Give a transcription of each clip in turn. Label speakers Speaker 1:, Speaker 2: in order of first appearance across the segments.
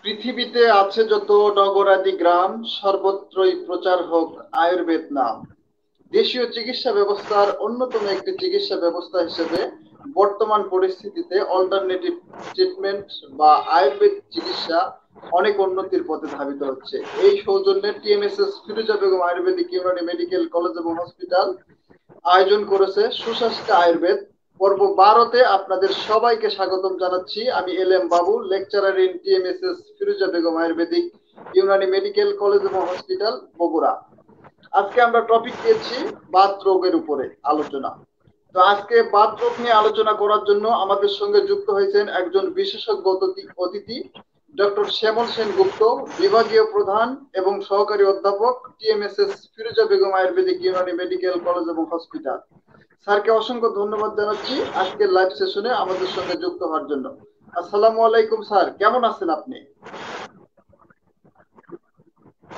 Speaker 1: পৃথিবীতে আছে যত নগরাদি গ্রাম, সর্বত্রই প্রচার হোক আয়ুর্বেদ নাম। দেশীয় চিকিৎসা ব্যবস্থার অন্যতম একটি চিকিৎসা ব্যবস্থা হিসেবে বর্তমান পরিস্থিতিতে অল্টারনেটিভ ট্রিটমেন্ট বা আয়ুর্বেদ চিকিৎসা অনেক উন্নতির পথে ধাবিত হচ্ছে। এই সৌজন্যে TMSS Firoza Begum Ayurvedic Unani medical college এবং হসপিটাল আয়োজন করেছে সুস্বাস্থ্য আয়ুর্বেদ পর্ব 12-তে। আপনাদের সবাইকে স্বাগতম জানাচ্ছি। আমি L M Babu, lecturer in TMSS Firoza Begum Ayurvedic Unani medical college এবং হসপিটাল, বগুড়া। আজকে আমরা টপিক দিয়েছি বাত রোগের উপরে আলোচনা। তো আজকে বাত রোগ নিয়ে আলোচনা করার জন্য আমাদের সঙ্গে যুক্ত হয়েছেন একজন বিশেষজ্ঞ অতিথি, ডক্টর শ্যামল সেনগুপ্ত, বিভাগীয় প্রধান এবং সহকারী অধ্যাপক, TMSS Firoza Begum Ayurvedic Unani medical college এবং হসপিটাল। স্যারকে অসংখ্য ধন্যবাদ জানাচ্ছি আজকের লাইভ সেশনে আমাদের সঙ্গে যুক্ত হওয়ার জন্য। আসসালামু আলাইকুম স্যার, কেমন আছেন আপনি?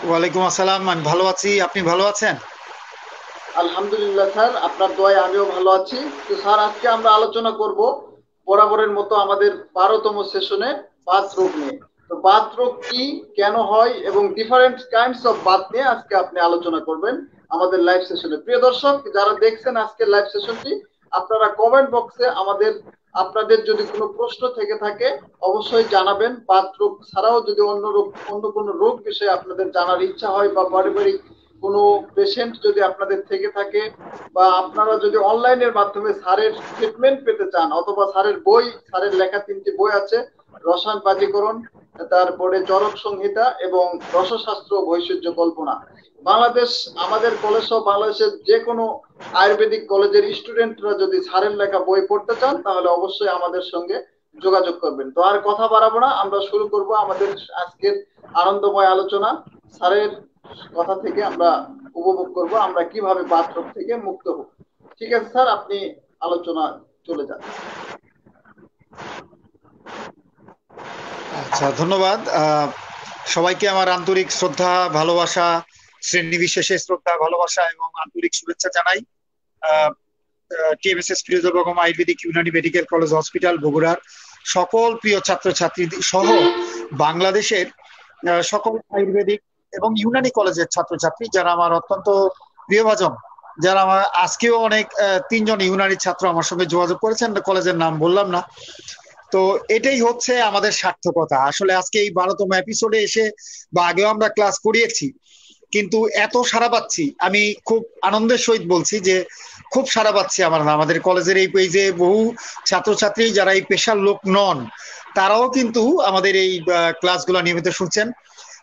Speaker 2: ওয়ালাইকুম আসসালাম। আমি ভালো আছি, আপনি ভালো আছেন?
Speaker 1: আলহামদুলিল্লাহ স্যার, আপনার দোয়ায় আমিও ভালো আছি। তো স্যার, আজকে আমরা আলোচনা করব বরাবরের মতো আমাদের 12তম সেশনে বাত রোগ নিয়ে। তো বাত রোগ কি, কেন হয় এবং ডিফারেন্ট কাইন্ডস অফ বাত নিয়ে আজকে আপনি আলোচনা করবেন আমাদের লাইভ সেশনে। প্রিয় দর্শক যারা দেখছেন আজকের লাইভ সেশনটি, আপনারা কমেন্ট বক্সে আপনাদের যদি কোনো প্রশ্ন থেকে থাকে অবশ্যই জানাবেন। বাত রোগ ছাড়াও যদি অন্য কোনো রোগ বিষয়ে আপনাদের জানার ইচ্ছা হয় বা পারিবারিক কোনো পেশেন্ট যদি আপনাদের থেকে থাকে, বা আপনারা যদি অনলাইনের মাধ্যমে স্যারের ট্রিটমেন্ট পেতে চান, অথবা স্যারের লেখা 3টি বই আছে, রসায়ন বাজিকরণ, তারপরে চরক সংহিতা এবং রসশাস্ত্র বৈশিষ্ট্য কল্পনা। আমাদের কলেজ সহ বাংলাদেশের যে কোনো আয়ুর্বেদিক কলেজের স্টুডেন্টরা যদি স্যারের লেখা বই পড়তে চান তাহলে অবশ্যই আমাদের সঙ্গে যোগাযোগ করবেন। তো আর কথা বাড়াবো না, আমরা শুরু করব আমাদের আজকের আনন্দময় আলোচনা। স্যারের কথা থেকে আমরা উপভোগ করব আমরা কিভাবে বাত রোগ থেকে মুক্ত হব। ঠিক আছে স্যার, আপনি আলোচনা চলে যান।
Speaker 2: আচ্ছা, ধন্যবাদ। সবাইকে আমার আন্তরিক শ্রদ্ধা, ভালোবাসা, শ্রেণী বিশেষে শ্রদ্ধা, ভালোবাসা এবং আন্তরিক শুভেচ্ছা জানাই। TMSS Firoza Begum Ayurvedic Unani medical college hospital বগুড়ার সকল প্রিয় ছাত্রছাত্রী সহ বাংলাদেশের সকল আয়ুর্বেদিক এবং ইউনানি কলেজের ছাত্রছাত্রী যারা আমার অত্যন্ত প্রিয়ভাজন, যারা আমার আজকেও অনেক 3জন ইউনানি ছাত্র আমার সঙ্গে যোগাযোগ করেছেন, কলেজের নাম বললাম না। তো এটাই হচ্ছে আমাদের সার্থকতা। আসলে আজকে এই 12তম এপিসোডে এসে, বা আগেও আমরা ক্লাস করিয়েছি, কিন্তু এত সাড়া পাচ্ছি, আমি খুব আনন্দের সহিত বলছি যে খুব সাড়া পাচ্ছি। আমাদের কলেজের এই যে বহু ছাত্রছাত্রী যারা এই পেশার লোক নন, তারাও কিন্তু আমাদের এই ক্লাসগুলো নিয়মিত শুনছেন।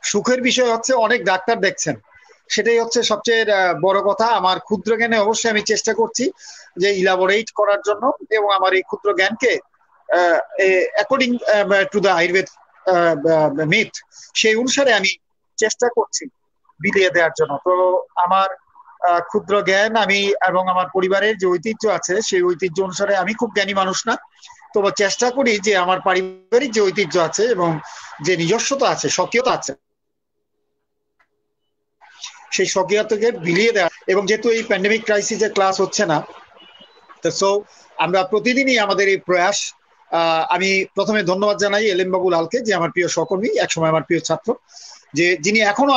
Speaker 2: সুখের বিষয় হচ্ছে অনেক ডাক্তার দেখছেন, সেটাই হচ্ছে সবচেয়ে বড় কথা। আমার ক্ষুদ্র জ্ঞানে অবশ্যই আমি চেষ্টা করছি যে ইলাবোরেট করার জন্য, এবং আমার এই ক্ষুদ্র জ্ঞানকে according to the Ayurveda myth, সেই অনুসারে আমি চেষ্টা করছি বিলিয়ে দেওয়ার জন্য। তো আমার ক্ষুদ্র জ্ঞান আমি এবং আমার পরিবারের যে ঐতিহ্য আছে সেই ঐতিহ্য অনুসারে, আমি খুব জ্ঞানী মানুষ না, তবে চেষ্টা করি যে আমার পারিবারিক যে ঐতিহ্য আছে এবং যে নিজস্বতা আছে, স্বকীয়তা আছে, সেই স্বকীয়তাকে বিলিয়ে দেওয়া। এবং যেহেতু এই প্যান্ডেমিক ক্রাইসিসে ক্লাস হচ্ছে না, তো সো আমরা প্রতিদিনই আমাদের এই প্রয়াস। আমি প্রথমে ধন্যবাদ জানাই এল এম বাবু লালকে, যে আমার প্রিয় সহকর্মী, একসময় আমার প্রিয় ছাত্র, যে যিনি এখনো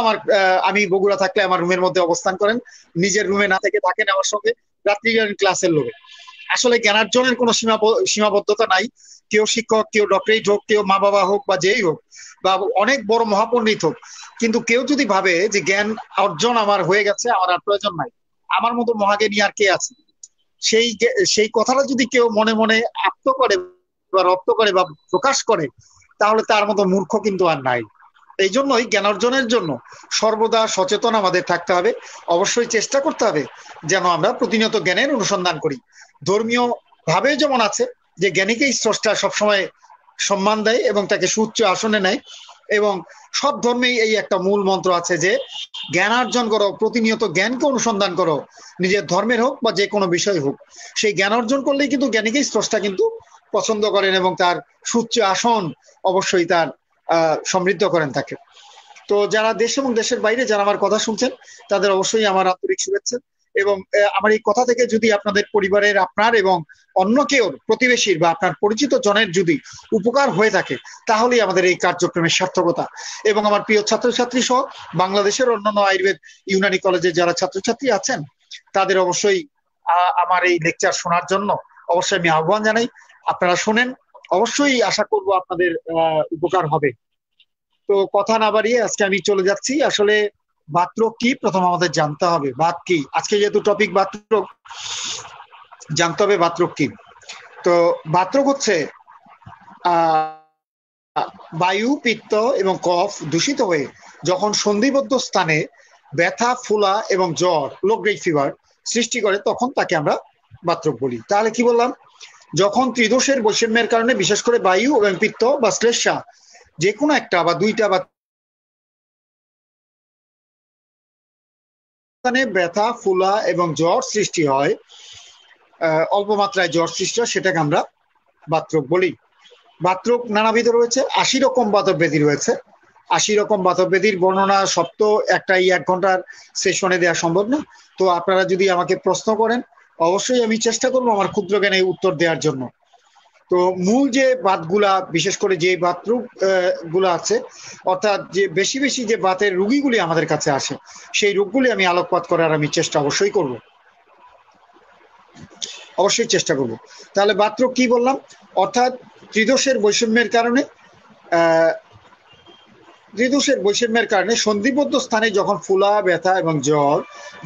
Speaker 2: আমি বগুড়া থাকলে আমার রুমের মধ্যে অবস্থান করেন, নিজের রুমে না থেকে থাকেন আমার সঙ্গে রাত্রিকালীন ক্লাসের লোকে। আসলে জ্ঞানার্জনের কোনো সীমাবদ্ধতা নাই। কেউ শিক্ষক, কেউ ডক্টরেট হোক, কেউ মা বাবা হোক, বা যেই হোক, বা অনেক বড় মহাপণ্ডিত হোক, কিন্তু কেউ যদি ভাবে যে জ্ঞান অর্জন আমার হয়ে গেছে, আমার আর প্রয়োজন নাই, আমার মতো মহাজ্ঞানী আর কে আছে, সেই সেই কথাটা যদি কেউ মনে মনে আপ্ত করে বা রপ্ত করে বা প্রকাশ করে, তাহলে তার মতো মূর্খ কিন্তু আর নাই। এই জন্যই জ্ঞান অর্জনের জন্য সর্বদা সচেতন আমাদের থাকতে হবে। অবশ্যই চেষ্টা করতে হবে যেন আমরা প্রতিনিয়ত জ্ঞানের অনুসন্ধান করি। ধর্মীয় ভাবে যেমন আছে যে জ্ঞানীকেই স্রষ্টা সবসময় সম্মান দেয় এবং তাকে সুউচ্চ আসনে নেয়, এবং সব ধর্মেই এই একটা মূল মন্ত্র আছে যে জ্ঞানার্জন করো, প্রতিনিয়ত জ্ঞানকে অনুসন্ধান করো, নিজের ধর্মের হোক বা যে কোনো বিষয় হোক। সেই জ্ঞান অর্জন করলেই কিন্তু জ্ঞানীকেই স্রষ্টা কিন্তু পছন্দ করেন, এবং তার সুউচ্চ আসন অবশ্যই তার সমৃদ্ধ করেন তাকে। তো যারা দেশ এবং দেশের বাইরে যারা আমার কথা শুনছেন, তাদের অবশ্যই আমার আন্তরিক শুভেচ্ছা এবং আমার এই কথা থেকে যদি আপনাদের পরিবারের আপনার এবং অন্য কেউ প্রতিবেশীর বা আপনার পরিচিত জনের যদি উপকার হয়ে থাকে তাহলেই আমাদের এই কার্যক্রমের সার্থকতা। এবং আমার প্রিয় ছাত্রছাত্রী সহ বাংলাদেশের অন্যান্য আয়ুর্বেদ ইউনানি কলেজে যারা ছাত্রছাত্রী আছেন তাদের অবশ্যই আমার এই লেকচার শোনার জন্য অবশ্যই আমি আহ্বান জানাই। আপনারা শোনেন, অবশ্যই আশা করব আপনাদের উপকার হবে। তো কথা না বাড়িয়ে আজকে আমি চলে যাচ্ছি। আসলে বাতরোগ কি প্রথম আমাদের জানতে হবে। বাত কি, আজকে যেহেতু টপিক বাতরোগ, জানতে হবে বাতরোগ কি। তো বাতরোগ হচ্ছে বায়ু, পিত্ত এবং কফ দূষিত হয়ে যখন সন্ধিবদ্ধ স্থানে ব্যথা, ফোলা এবং জ্বর, লো গ্রেড ফিভার সৃষ্টি করে তখন তাকে আমরা বাতরোগ বলি। তাহলে কি বললাম, যখন ত্রিদোষের বৈষম্যের কারণে বিশেষ করে বায়ু এবং পিত্ত বা শ্লেষ্মা যে কোনো একটা বা দুইটা বা ব্যথা, ফোলা এবং জ্বর সৃষ্টি হয়, অল্প মাত্রায় জ্বর সৃষ্টি হয়, সেটাকে আমরা বাতরোগ বলি। বাতরোগ নানাবিধ রয়েছে, ৮০ রকম বাতক ব্যাধি রয়েছে। ৮০ রকম বাতক ব্যাধির বর্ণনা সব তো একটাই ১ ঘন্টার সেশনে দেওয়া সম্ভব না। তো আপনারা যদি আমাকে প্রশ্ন করেন অবশ্যই আমি চেষ্টা করবো আমার ক্ষুদ্র জ্ঞানে উত্তর দেওয়ার জন্য। তো মূল যে বাতগুলা, বিশেষ করে যে বাতরোগ গুলা আছে, অর্থাৎ যে বেশি বেশি যে বাতের রোগীগুলি আমাদের কাছে আসে, সেই রোগগুলি আমি আলোকপাত করার আমি চেষ্টা অবশ্যই করব, অবশ্যই চেষ্টা করব। তাহলে বাতরোগ কি বললাম, অর্থাৎ ত্রিদোষের বৈষম্যের কারণে সন্ধিবদ্ধ স্থানে যখন ফোলা, ব্যথা এবং জ্বর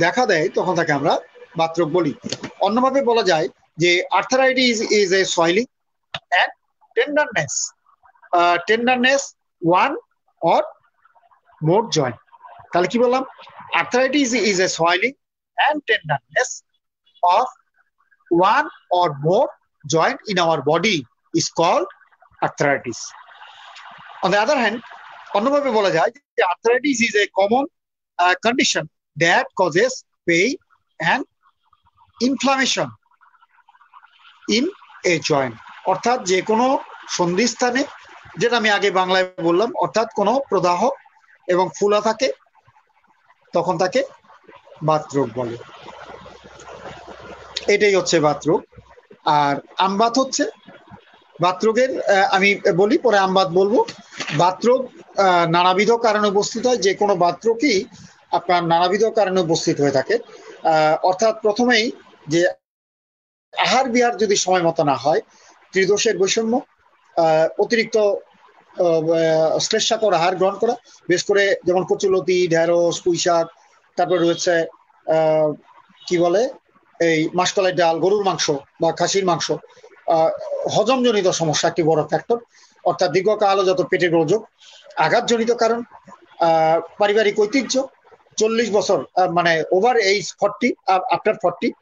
Speaker 2: দেখা দেয় তখন তাকে আমরা বাতরোগ বলি। অন্যভাবে বলা যায় যে arthritis is a swelling and tenderness one or more joint। তাহলে কি বললাম, arthritis is a swelling and tenderness of one or more joint in our body is called arthritis। On the other hand, অন্যভাবে বলা যায় যে arthritis is a common condition that causes pain and inflammation in a joint। অর্থাৎ যে কোনো সন্ধিস্থানে, যেটা আমি আগে বাংলায় বললাম, অর্থাৎ কোনো প্রদাহ এবং ফুলা থাকে তখন তাকে বাতরোগ বলে। এটাই হচ্ছে বাতরোগ। আর আমবাত হচ্ছে বাতরোগের, আমি বলি পরে আমবাত বলবো। বাতরোগ নানাবিধ কারণে উপস্থিত হয়, যে কোনো বাতরোগই আপনার নানাবিধ কারণে উপস্থিত হয়ে থাকে। অর্থাৎ প্রথমেই যে আহার বিহার যদি সময় মতো না হয়, ত্রিদোষের বৈষম্য, অতিরিক্ত শ্লেষ্মাকর আহার গ্রহণ করা, বিশেষ করে যেমন কচুলতি, ঢেঁড়স, পুঁইশাক, তারপর রয়েছে কি বলে এই মাসকলাই ডাল, গরুর মাংস বা খাসির মাংস, হজমজনিত সমস্যা একটি বড় ফ্যাক্টর। অর্থাৎ দীর্ঘকাল যত পেটের রোগ, আঘাতজনিত কারণ, পারিবারিক ঐতিহ্য, 40 বছর মানে ওভার এইজ 40, আফটার 40,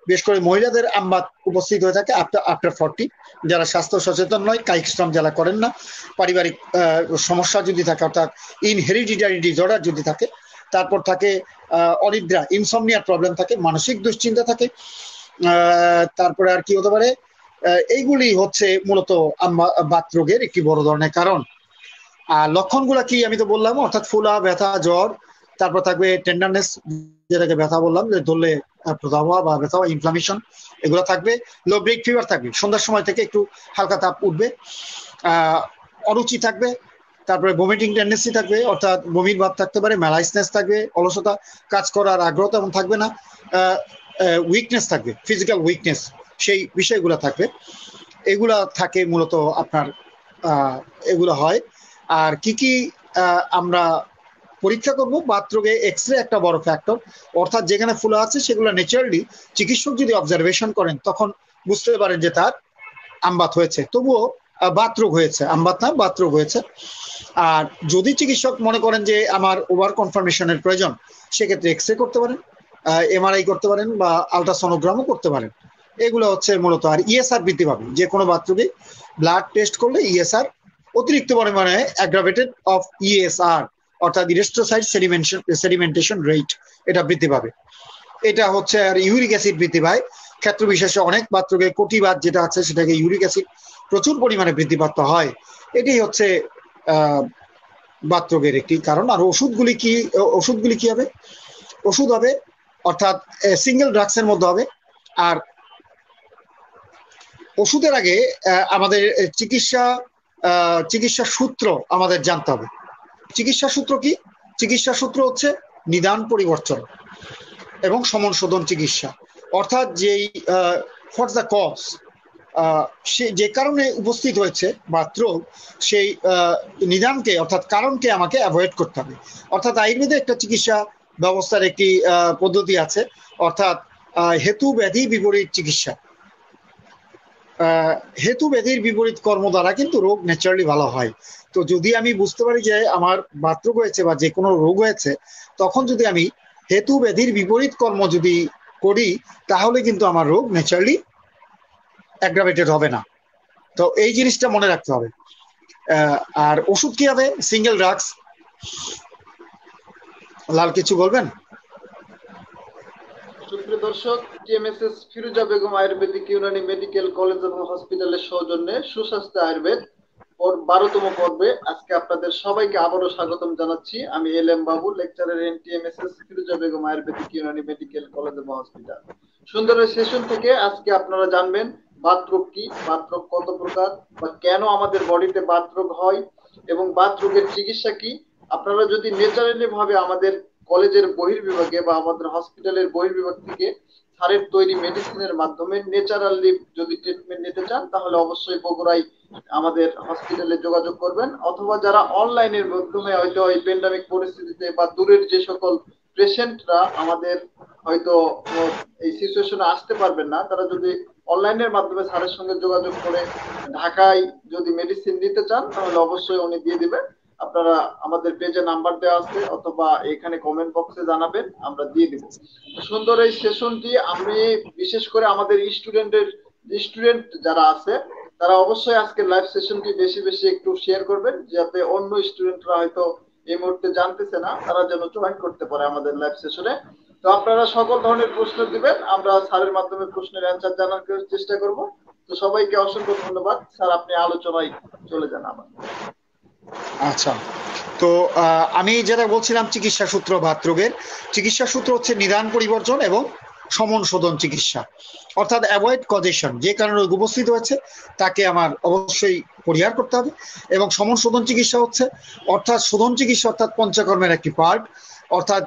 Speaker 2: বিশেষ করে মহিলাদের আমবাত উপস্থিত হয়ে থাকে আফটার 40, যারা স্বাস্থ্য সচেতন নয়, কায়িক শ্রম যারা করেন না, পারিবারিক সমস্যা যদি থাকে, অর্থাৎ ইনহেরিডিটারি ডিসঅর্ডার যদি থাকে, তারপর থাকে অনিদ্রা, ইনসমনিয়ার প্রবলেম থাকে, মানসিক দুশ্চিন্তা থাকে, তারপরে আর কি হতে পারে, এইগুলি হচ্ছে মূলত বাতরোগের একটি বড় ধরনের কারণ। আর লক্ষণগুলা কি আমি তো বললাম, অর্থাৎ ফোলা, ব্যথা, জ্বর, তারপর থাকবে টেন্ডারনেস, যেটাকে ব্যথা বললাম, যে ধরলে প্রদাহ বা ব্যথা, ইনফ্লামেশন, এগুলো থাকবে। লো গ্রেড ফিভার থাকবে, সন্ধ্যার সময় থেকে একটু হালকা তাপ উঠবে, অরুচি থাকবে, তারপরে ভমিটিং টেন্ডেন্সি থাকবে, অর্থাৎ বমির ভাব থাকতে পারে, ম্যালাইসনেস থাকবে, অলসতা, কাজ করার আগ্রহ তেমন থাকবে না, উইকনেস থাকবে, ফিজিক্যাল উইকনেস, সেই বিষয়গুলো থাকবে। এগুলা থাকে মূলত আপনার, এগুলো হয়। আর কি কি আমরা পরীক্ষা করব, বাতরোগে এক্সরে একটা বড় ফ্যাক্টর। অর্থাৎ যেখানে ফুলা আছে সেগুলো ন্যাচারালি চিকিৎসক যদি অবজারভেশন করেন তখন বুঝতে পারেন যে তার আমবাত হয়েছে, তবুও বাতরোগ হয়েছে, আমবাত না, বাতরোগ হয়েছে। আর যদি চিকিৎসক মনে করেন যে আমার ওভার কনফার্মেশনের প্রয়োজন, সেক্ষেত্রে এক্সরে করতে পারেন, এমআরআই করতে পারেন বা আলট্রাসোনোগ্রামও করতে পারেন। এগুলো হচ্ছে মূলত। আর ইএসআর বৃদ্ধি পাবে, যে কোনো বাতরোগে ব্লাড টেস্ট করলে ইএসআর অতিরিক্ত পরিমাণে অ্যাগ্রাভেটেড অফ ইএসআর, অর্থাৎ ইরেস্ট্রোসাইট সেডিমেন্টেশন রেট, এটা বৃদ্ধি পাবে। এটা হচ্ছে। আর ইউরিক অ্যাসিড বৃদ্ধি পায় ক্ষেত্র বিশেষে, অনেক বাতরোগে কটিবাত যেটা আছে সেটাকে ইউরিক অ্যাসিড প্রচুর পরিমাণে বৃদ্ধিপ্রাপ্ত হয়। এটি হচ্ছে বাতরোগের একটি কারণ। আর ওষুধগুলি কি হবে? ওষুধ হবে অর্থাৎ সিঙ্গেল ড্রাগসের মধ্যে হবে। আর ওষুধের আগে আমাদের চিকিৎসা সূত্র আমাদের জানতে হবে। চিকিৎসা সূত্র কি? চিকিৎসা সূত্র হচ্ছে নিদান পরিবর্তন এবং সমনশোধন চিকিৎসা। অর্থাৎ যেই ফর দ্য কজ, সে যে কারণে উপস্থিত হয়েছে বাতরোগ, সেই নিদানকে অর্থাৎ কারণকে আমাকে অ্যাভয়েড করতে হবে। অর্থাৎ আয়ুর্বেদে একটা চিকিৎসা ব্যবস্থার একটি পদ্ধতি আছে, অর্থাৎ হেতু ব্যাধি বিপরীত চিকিৎসা। হেতু ব্যাধির বিপরীত কর্ম দ্বারা কিন্তু রোগ ন্যাচারালি ভালো হয়। তো যদি আমি বুঝতে পারি যে আমার বাতরোগ হয়েছে বা যে কোনো রোগ হয়েছে, তখন যদি আমি হেতু ব্যাধির বিপরীত কর্ম যদি করি, তাহলে কিন্তু আমার রোগ ন্যাচারালি অ্যাগ্রাভেটেড হবে না। তো এই জিনিসটা মনে রাখতে হবে। আর ওষুধ কি হবে? Single drugs. লাল কিছু বলবেন?
Speaker 1: সুপ্রিয় দর্শক, TMSS Firoza Begum Ayurvedic Unani medical college এবং হসপিটালের সৌজন্যে সুস্বাস্থ্য আয়ুর্বেদ ওর 12তম পর্বে আজকে আপনাদের সবাইকে আবারও স্বাগতম জানাচ্ছি। আমি এলএম বাবু, lecturer in TMSS Firoza Begum Ayurvedic Unani medical college এবং হসপিটাল। সুন্দর সেশন থেকে আজকে আপনারা জানবেন বাতরোগ কি, বাতরোগ কত প্রকার, বা কেন আমাদের বডিতে বাতরোগ হয়, এবং বাতরোগের চিকিৎসা কি। আপনারা যদি ন্যাচারালি ভাবে আমাদের কলেজের বহির্বিভাগে বা আমাদের হসপিটালের বহির্বিভাগ থেকে স্যারের তৈরি মেডিসিনের মাধ্যমে ন্যাচারালি যদি ট্রিটমেন্ট নিতে চান, তাহলে অবশ্যই বগুড়ায় আমাদের হসপিটালে যোগাযোগ করবেন। অথবা যারা অনলাইনের মাধ্যমে হয়তো এই প্যান্ডামিক পরিস্থিতিতে বা দূরের যে সকল পেশেন্টরা আমাদের হয়তো এই সিচুয়েশনে আসতে পারবেন না, তারা যদি অনলাইনের মাধ্যমে স্যারের সঙ্গে যোগাযোগ করে ঢাকায় যদি মেডিসিন নিতে চান, তাহলে অবশ্যই উনি দিয়ে দিবেন। আপনারা আমাদের পেজে নাম্বার দেওয়া আছে, অথবা এখানে কমেন্ট বক্সে জানাবেন, আমরা দিয়ে দিব। সুন্দর এই সেশনটি আমি বিশেষ করে আমাদের স্টুডেন্ট যারা আছে, তারা অবশ্যই আজকে লাইভ সেশনটি বেশি বেশি একটু শেয়ার করবেন, যাতে অন্য স্টুডেন্টরা হয়তো এই মুহূর্তে জানতেছে না, তারা যেন জয়েন করতে পারে আমাদের লাইভ সেশনে। তো আপনারা সকল ধরনের প্রশ্ন দিবেন, আমরা স্যারের মাধ্যমে প্রশ্নের অ্যান্সার জানার চেষ্টা করব। তো সবাইকে অসংখ্য ধন্যবাদ। স্যার, আপনি আলোচনায় চলে যান আমার।
Speaker 2: আচ্ছা, তো আমি যেটা বলছিলাম, চিকিৎসা সূত্র বাতরোগের চিকিৎসা সূত্র হচ্ছে নিদান পরিবর্তন এবং সমন শোধন চিকিৎসা। অর্থাৎ অ্যাভয়েড কজেশন, যে কারণে রোগ উপস্থিত হয়েছে তাকে আমার অবশ্যই পরিহার করতে হবে। এবং সমন শোধন চিকিৎসা হচ্ছে অর্থাৎ শোধন চিকিৎসা, অর্থাৎ পঞ্চকর্মের একটি পার্ট। অর্থাৎ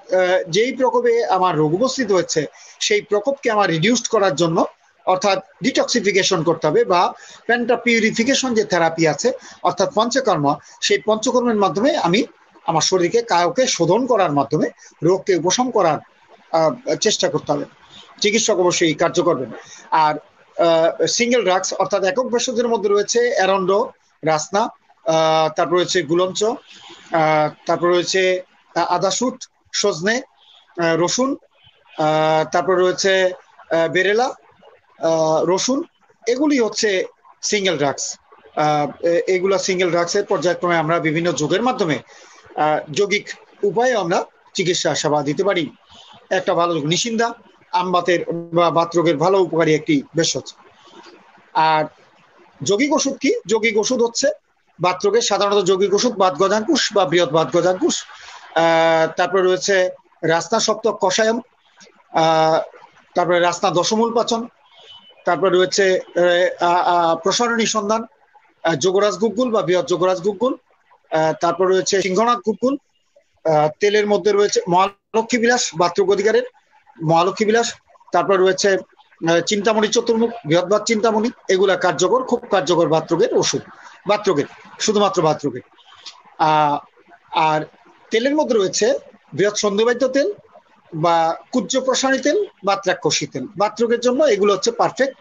Speaker 2: যেই প্রকোপে আমার রোগ উপস্থিত হয়েছে সেই প্রকোপকে আমার রিডিউস করার জন্য অর্থাৎ ডিটক্সিফিকেশন করতে হবে, বা প্যান্টা পিউরিফিকেশন যে থেরাপি আছে অর্থাৎ পঞ্চকর্ম, সেই পঞ্চকর্মের মাধ্যমে আমি আমার শরীরকে কায়কে শোধন করার মাধ্যমে রোগকে উপশম করার চেষ্টা করতে হবে। চিকিৎসক অবশ্যই কার্য করবেন। আর সিঙ্গেল ড্রাগস অর্থাৎ একক ভেষজের মধ্যে রয়েছে অ্যারন্ডো, রাসনা, তারপর রয়েছে গুলঞ্চ, তারপর রয়েছে আদাশুট, সজনে, রসুন, তারপর রয়েছে বেরেলা, রসুন। এগুলি হচ্ছে সিঙ্গেল ড্রাগস। এগুলা সিঙ্গেল ড্রাগসের পর্যায়ক্রমে আমরা বিভিন্ন যোগের মাধ্যমে যৌগিক উপায়ে আমরা চিকিৎসা সেবা দিতে পারি। একটা ভালো নিশিন্দা আমবাতের বা বাতরোগের ভালো উপকারী একটি ভেষজ। আর যৌগিক ওষুধ কি? যৌগিক ওষুধ হচ্ছে বাতরোগের সাধারণত যৌগিক ওষুধ বাত গজাঙ্কুশ বা বৃহৎ বাত গজাঙ্কুশ, তারপরে রয়েছে রাসনা সপ্তক কষায়ম, তারপরে রাসনা দশমূল পাচন, তারপরে রয়েছে প্রসারণী সন্ধান, যোগরাজ গুগ্গুল বা বৃহৎ যোগরাজ গুগ্গুল, তারপর রয়েছে সিংহনাথ গুগ্গুল। তেলের মধ্যে রয়েছে মহালক্ষ্মী বিলাস, বাতরোগ অধিকারের মহালক্ষ্মী বিলাস। তারপর রয়েছে চিন্তামণি চতুর্মুখ, বৃহৎবাদ চিন্তামণি। এগুলা কার্যকর, খুব কার্যকর বাতরোগের ওষুধ, বাতরোগের, শুধুমাত্র বাতরোগের। আর তেলের মধ্যে রয়েছে বৃহৎ সন্ধিবাদ্য তেল বা কুজ্জ প্রসারী তেল বা ত্রাক্ষসী তেল। বাতরোগের জন্য এগুলো হচ্ছে পারফেক্ট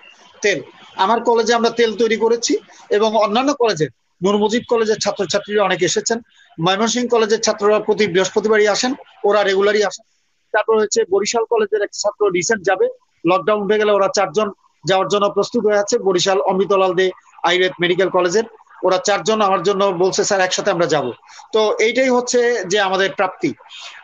Speaker 2: তেল। আমার কলেজে আমরা তেল তৈরি করেছি, এবং অন্যান্য কলেজের, নূর মুজিব কলেজের ছাত্রছাত্রীরা অনেকে এসেছেন, ময়মনসিংহ কলেজের ছাত্ররা প্রতি বৃহস্পতিবারই আসেন, ওরা রেগুলারই আসেন। তারপর হচ্ছে বরিশাল কলেজের একটা ছাত্র রিসেন্ট যাবে, লকডাউন উঠে গেলে ওরা 4 জন যাওয়ার জন্য প্রস্তুত হয়ে আছে, বরিশাল অমৃতলাল দে আয়ুর্বেদ মেডিকেল কলেজের। ওরা 4 জন আমার জন্য বলছে স্যার একসাথে আমরা যাব। তো এইটাই হচ্ছে যে আমাদের প্রাপ্তি।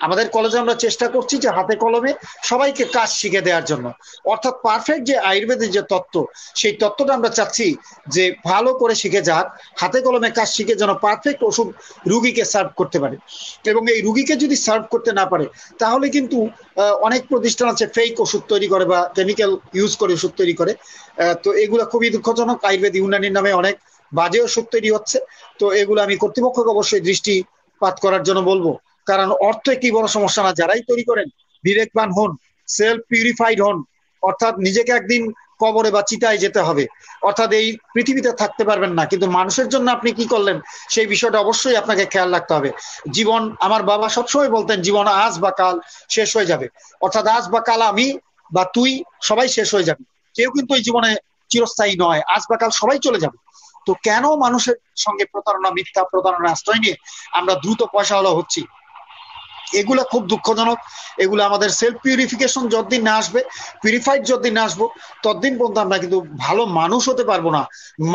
Speaker 2: আমাদের কলেজে আমরা চেষ্টা করছি যে হাতে কলমে সবাইকে কাজ শিখে দেওয়ার জন্য, অর্থাৎ পারফেক্ট যে আয়ুর্বেদের যে তত্ত্ব, সেই তত্ত্বটা আমরা চাচ্ছি যে ভালো করে শিখে যাক, হাতে কলমে কাজ শিখে যেন পারফেক্ট ওষুধ রুগীকে সার্ভ করতে পারে। এবং এই রুগীকে যদি সার্ভ করতে না পারে তাহলে কিন্তু অনেক প্রতিষ্ঠান আছে ফেক ওষুধ তৈরি করে বা কেমিক্যাল ইউজ করে ওষুধ তৈরি করে। তো এগুলো খুবই দুঃখজনক। আয়ুর্বেদ ইউনানির নামে অনেক বাজে ওষুধ তৈরি হচ্ছে। তো এগুলো আমি কর্তৃপক্ষকে অবশ্যই দৃষ্টিপাত করার জন্য বলবো, কারণ অর্থ কি বড় সমস্যা না, যারাই তৈরি করেন বিবেকবান হন, সেলফ পিউরিফাইড হন, অর্থাৎ নিজেকে একদিন কবরে বা চিতায় যেতে হবে, অর্থাৎ এই পৃথিবীতে থাকতে পারবেন না, কিন্তু মানুষের জন্য আপনি কি করলেন সেই বিষয়টা অবশ্যই আপনাকে খেয়াল রাখতে হবে। জীবন, আমার বাবা সবসময় বলতেন জীবন আজ বা কাল শেষ হয়ে যাবে, অর্থাৎ আজ বা কাল আমি বা তুই সবাই শেষ হয়ে যাবে, কেউ কিন্তু এই জীবনে চিরস্থায়ী নয়, আজ বা কাল সবাই চলে যাবে। তো কেন মানুষের সঙ্গে প্রতারণা, মিথ্যা প্রতারণা আশ্রয় নিয়ে আমরা দ্রুত পয়সাওয়ালা হচ্ছি? এগুলা খুব দুঃখজনক। এগুলো আমাদের সেলফ পিউরিফিকেশন যতদিন না আসবে, পিউরিফাইড যতদিন না আসবো, ততদিন পর্যন্ত আমরা কিন্তু ভালো মানুষ হতে পারবো না,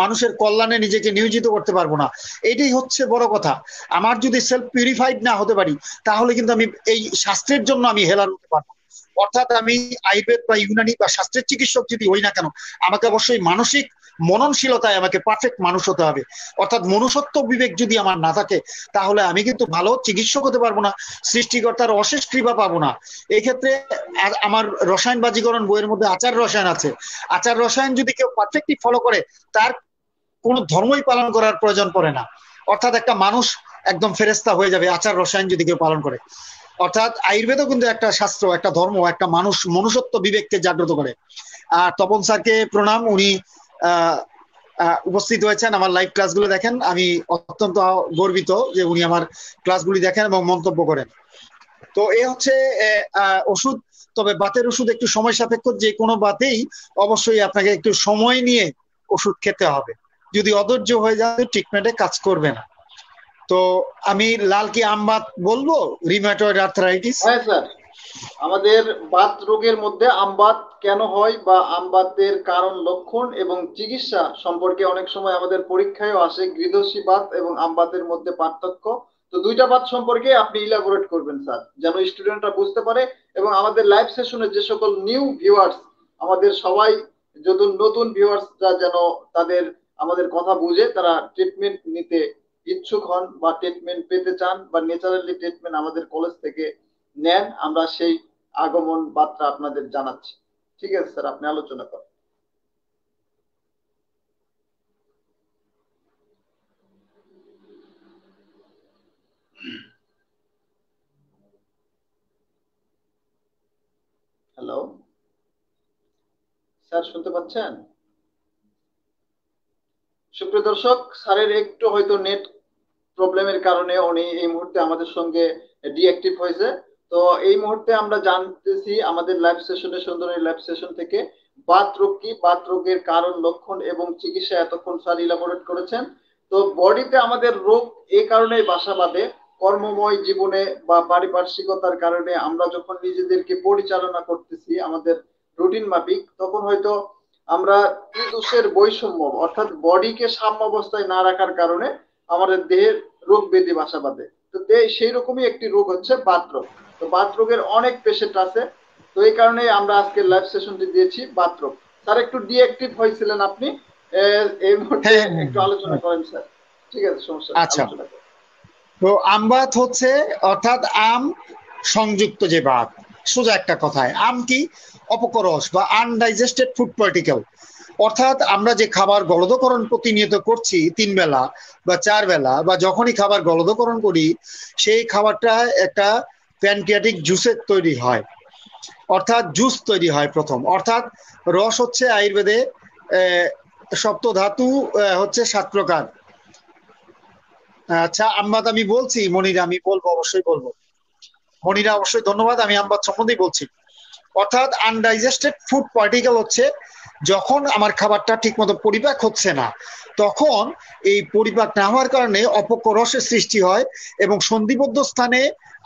Speaker 2: মানুষের কল্যাণে নিজেকে নিয়োজিত করতে পারবো না। এটাই হচ্ছে বড় কথা। আমার যদি সেলফ পিউরিফাইড না হতে পারি তাহলে কিন্তু আমি এই শাস্ত্রের জন্য আমি হেলান হতে পারবো। অর্থাৎ আমি আয়ুর্বেদ বা ইউনানি বা শাস্ত্রের চিকিৎসক যদি হই না কেন, আমাকে অবশ্যই মানসিক মননশীলতায় আমাকে পারফেক্ট মানুষ হতে হবে। অর্থাৎ মনুষ্যত্ব বিবেক যদি আমার না থাকে তাহলে আমি কিন্তু ভালো চিকিৎসক হতে পারবো না, সৃষ্টিকর্তার অশেষ কৃপা পাবো না। এই ক্ষেত্রে আমার রসায়ন বাজিকরণ বইয়ের মধ্যে আচার রসায়ন আছে। আচার রসায়ন যদি কেউ পারফেক্টলি ফলো করে তার কোনো ধর্মই পালন করার প্রয়োজন পড়ে না। অর্থাৎ একটা মানুষ একদম ফেরেস্তা হয়ে যাবে আচার রসায়ন যদি কেউ পালন করে। অর্থাৎ আয়ুর্বেদও কিন্তু একটা শাস্ত্র, একটা ধর্ম, একটা মানুষ মনুষ্যত্ব বিবেককে জাগ্রত করে। আর তপন স্যারকে প্রণাম, উনি উপস্থিত হয়েছেন, আমার লাইভ ক্লাসগুলো দেখেন। আমি অত্যন্ত গর্বিত যে উনি আমার ক্লাসগুলি দেখেন এবং মন্তব্য করেন। তো এই হচ্ছে ওষুধ। তবে বাতের ওষুধ একটু সময় সাপেক্ষ, যে কোনো বাতেই অবশ্যই আপনাকে একটু সময় নিয়ে ওষুধ খেতে হবে, যদি অধৈর্য হয়ে যায় ট্রিটমেন্টে কাজ করবে না। তো আমি লাল কি আমবাত বলবো, রিউমাটয়েড আর্থ্রাইটিস?
Speaker 1: হ্যাঁ স্যার, আমাদের বাত রোগের মধ্যে আমবাত কেন হয় বা আমবাতের কারণ, লক্ষণ এবং চিকিৎসা সম্পর্কে অনেক সময় আমাদের পরীক্ষায়ও আসে, গৃহসী বাত এবং আমবাতের মধ্যে পার্থক্য। তো দুইটা বাত সম্পর্কে আপনি ইলাবোরেট করবেন স্যার, যেন স্টুডেন্টরা বুঝতে পারে এবং আমাদের লাইভ সেশনে যে সকল নিউ ভিউয়ার্স, আমাদের সবাই যত নতুন ভিউয়ার্সরা যেন তাদের আমাদের কথা বুঝে তারা ট্রিটমেন্ট নিতে ইচ্ছুক হন বা ট্রিটমেন্ট পেতে চান বা ন্যাচারালি ট্রিটমেন্ট আমাদের কলেজ থেকে নেন, আমরা সেই আগমন বার্তা আপনাদের জানাচ্ছি। ঠিক আছে স্যার, আপনি আলোচনা করেন। হ্যালো স্যার, শুনতে পাচ্ছেন? সুপ্রিয় দর্শক, স্যারের একটু হয়তো নেট প্রবলেমের কারণে উনি এই মুহূর্তে আমাদের সঙ্গে ডিঅ্যাক্টিভ হয়েছে। তো এই মুহূর্তে আমরা জানতেছি আমাদের লাইভ সেশনে, সুন্দর লাইভ সেশন থেকে, বাত রোগ কি, বাত রোগের কারণ, লক্ষণ এবং চিকিৎসা এতক্ষণ স্যার ইলাবোরেট করেছেন। তো বডিতে আমাদের রোগ এই কারণেই বাসা বাঁধে, কর্মময় জীবনে বা পারিপার্শ্বিকতার কারণে আমরা যখন নিজেদেরকে পরিচালনা করতেছি আমাদের রুটিন মাফিক, তখন হয়তো আমরা ত্রিদোষের বৈষম্য অর্থাৎ বডিকে সাম্য অবস্থায় না রাখার কারণে আমাদের দেহের রোগ ব্যাধি বাসা বাঁধে। তো সেই রকমই একটি রোগ হচ্ছে বাত রোগ। তো বাত রোগের অনেক পেশেন্ট আছে, তো এই কারণে আমরা আজকে লাইভ সেশনটি দিয়েছি বাত রোগ। স্যার একটু ডিঅ্যাক্টিভ হয়েছিলেন আপনি, এই মুহূর্তে একটু আলোচনা করেন স্যার। ঠিক আছে, সমস্যা নেই,
Speaker 2: আচ্ছা।
Speaker 1: আলোচনা করেন।
Speaker 2: তো আমবাত হচ্ছে অর্থাৎ আম সংযুক্ত যে বাত, সোজা একটা কথায় আম কি, অপকরস বা আনডাইজেস্টেড ফুড পার্টিকেল। অর্থাৎ আমরা যে খাবার গলদকরণ প্রতিনিয়ত করছি 3 বেলা বা 4 বেলা বা যখনই খাবার গলদকরণ করি, সেই খাবারটা একটা প্যানক্রিয়াটিক জুসের তৈরি হয়, অর্থাৎ জুস তৈরি হয় প্রথম। অর্থাৎ রস হচ্ছে আয়ুর্বেদে সপ্ত ধাতু হচ্ছে 7 প্রকার। আচ্ছা, আমবাত আমি বলছি, মনিরা আমি বলবো, অবশ্যই বলবো। মনিরা অবশ্যই ধন্যবাদ, আমি আমবাত সম্বন্ধেই বলছি। অর্থাৎ আনডাইজেস্টেড ফুড পার্টিকেল হচ্ছে যখন আমার খাবারটা ঠিক মতো পরিপাক হচ্ছে না, তখন এই পরিপাক না হওয়ার কারণে অপকরসের সৃষ্টি হয় এবং সন্ধিবদ্ধ স্থানে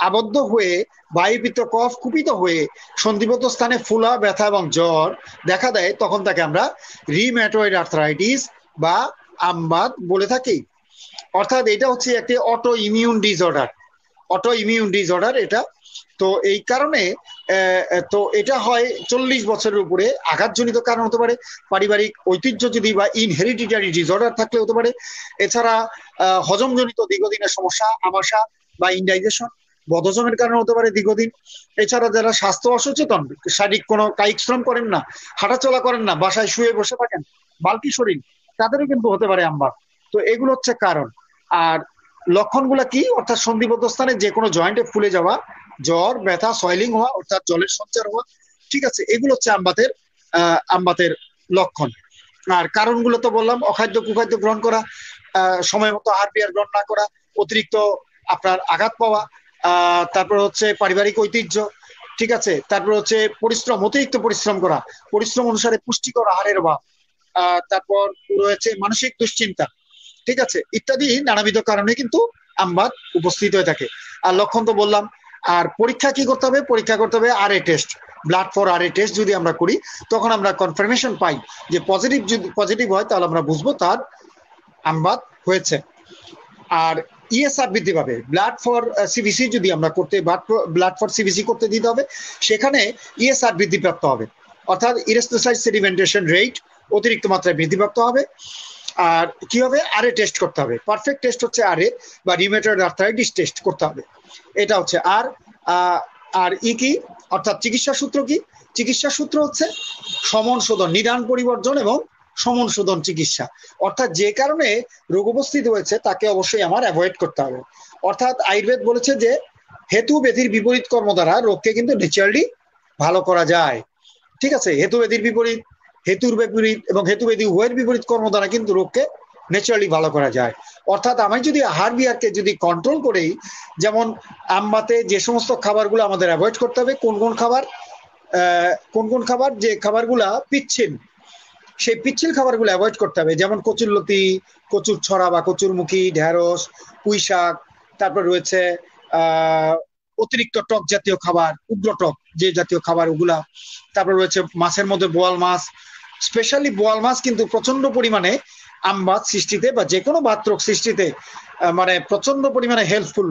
Speaker 2: আবদ্ধ হয়ে বায়ুপিত্ত কফ কুপিত হয়ে সন্ধিবদ্ধ স্থানে ফুলা, ব্যথা এবং জ্বর দেখা দেয়। তখন তাকে আমরা রিউমাটয়েড আর্থ্রাইটিস বা আমবাত বলে থাকি। অর্থাৎ এটা হচ্ছে একটি অটো ইমিউন ডিসঅর্ডার এটা। তো এই কারণে তো এটা হয় 40 বছরের উপরে। আঘাতজনিত কারণ হতে পারে, পারিবারিক ঐতিহ্য যদি বা ইনহেরিডিটারি ডিসঅর্ডার থাকলে হতে পারে। এছাড়া হজমজনিত দীর্ঘদিনের সমস্যা, আমাশা বা ইনডাইজেশন, বদহজমের কারণে হতে পারে দীর্ঘদিন। এছাড়া যারা স্বাস্থ্য অসচেতন, শারীরিক কোনো কায়িক শ্রম করেন না, হাঁটাচলা করেন না, বাসায় শুয়ে বসে থাকেন, বালকি শরীর, তাদেরও কিন্তু হতে পারে আমবাত। তো এগুলো হচ্ছে কারণ। আর লক্ষণগুলো কি? অর্থাৎ সন্ধিবদ্ধ স্থানে যে কোনো জয়েন্টে ফুলে যাওয়া, জ্বর, ব্যথা, সয়েলিং হওয়া, অর্থাৎ জলের সঞ্চার হওয়া, ঠিক আছে, এগুলো হচ্ছে আমবাতের লক্ষণ। আর কারণগুলো তো বললাম, অখাদ্য কুখাদ্য গ্রহণ করা, সময় মতো আহার বিহার গ্রহণ না করা, অতিরিক্ত আপনার আঘাত পাওয়া, তারপর হচ্ছে পারিবারিক ঐতিহ্য, ঠিক আছে, তারপর হচ্ছে অতিরিক্ত পরিশ্রম করা, পরিশ্রম অনুসারে পুষ্টিকর আহারের অভাব, তারপর রয়েছে মানসিক দুশ্চিন্তা, ঠিক আছে, ইত্যাদি নানাবিধ কারণে কিন্তু আমবাত উপস্থিত হয়ে থাকে। আর লক্ষণ তো বললাম। আর পরীক্ষা কি করতে হবে? পরীক্ষা করতে হবে RA test, blood for RA test যদি আমরা করি, তখন আমরা কনফার্মেশন পাই যে যদি পজিটিভ হয় তাহলে আমরা বুঝবো তার আমবাত হয়েছে। আর ইএসআর বৃদ্ধি পাবে। ব্লাড ফর সিবিসি যদি আমরা ব্লাড ফর সিবিসি করতে দিতে হবে, সেখানে ইএসআর বৃদ্ধিপ্রাপ্ত হবে, অর্থাৎ ইরেথ্রোসাইট সেডিমেন্টেশন রেট অতিরিক্ত মাত্রায় বৃদ্ধিপ্রাপ্ত হবে। আর কি হবে? আরএ টেস্ট করতে হবে। পারফেক্ট টেস্ট হচ্ছে আরএ বা রিউমেটয়েড আর্থ্রাইটিস টেস্ট করতে হবে। এটা হচ্ছে। আর কি, অর্থাৎ চিকিৎসা সূত্র কি? চিকিৎসা সূত্র হচ্ছে সমন শোধন, নিদান পরিবর্জন এবং সমন শোধন চিকিৎসা। অর্থাৎ যে কারণে রোগ উপস্থিত হয়েছে তাকে অবশ্যই আমার অ্যাভয়েড করতে হবে। অর্থাৎ আয়ুর্বেদ বলেছে যে হেতু ব্যাধির বিপরীত কর্ম দ্বারা রোগকে কিন্তু ন্যাচারালি ভালো করা যায়। ঠিক আছে, হেতুর বিপরীত এবং হেতুবেদী উভয়ের বিপরীত কর্ম দ্বারা কিন্তু রোগকে ন্যাচারালি ভালো করা যায়। অর্থাৎ আমি যদি আহার বিহারকে যদি কন্ট্রোল করি, যেমন আমবাতে যে সমস্ত খাবারগুলো আমাদের অ্যাভয়েড করতে হবে, কোন কোন খাবার, যে খাবারগুলা পিচ্ছিল, সেই পিচ্ছিল খাবারগুলো অ্যাভয়েড করতে হবে। যেমন কচুরলতি, কচুর ছড়া বা কচুরমুখী, ঢেঁড়স, পুঁই শাক, তারপর রয়েছে অতিরিক্ত টক জাতীয় খাবার, উগ্র টক যে জাতীয় খাবার ওগুলা। তারপর রয়েছে মাছের মধ্যে বোয়াল মাছ, স্পেশালি বোয়াল মাছ কিন্তু প্রচন্ড পরিমাণে আমবাত সৃষ্টিতে বা যে কোনো বাতরোগ সৃষ্টিতে মানে প্রচন্ড পরিমাণে হেল্পফুল,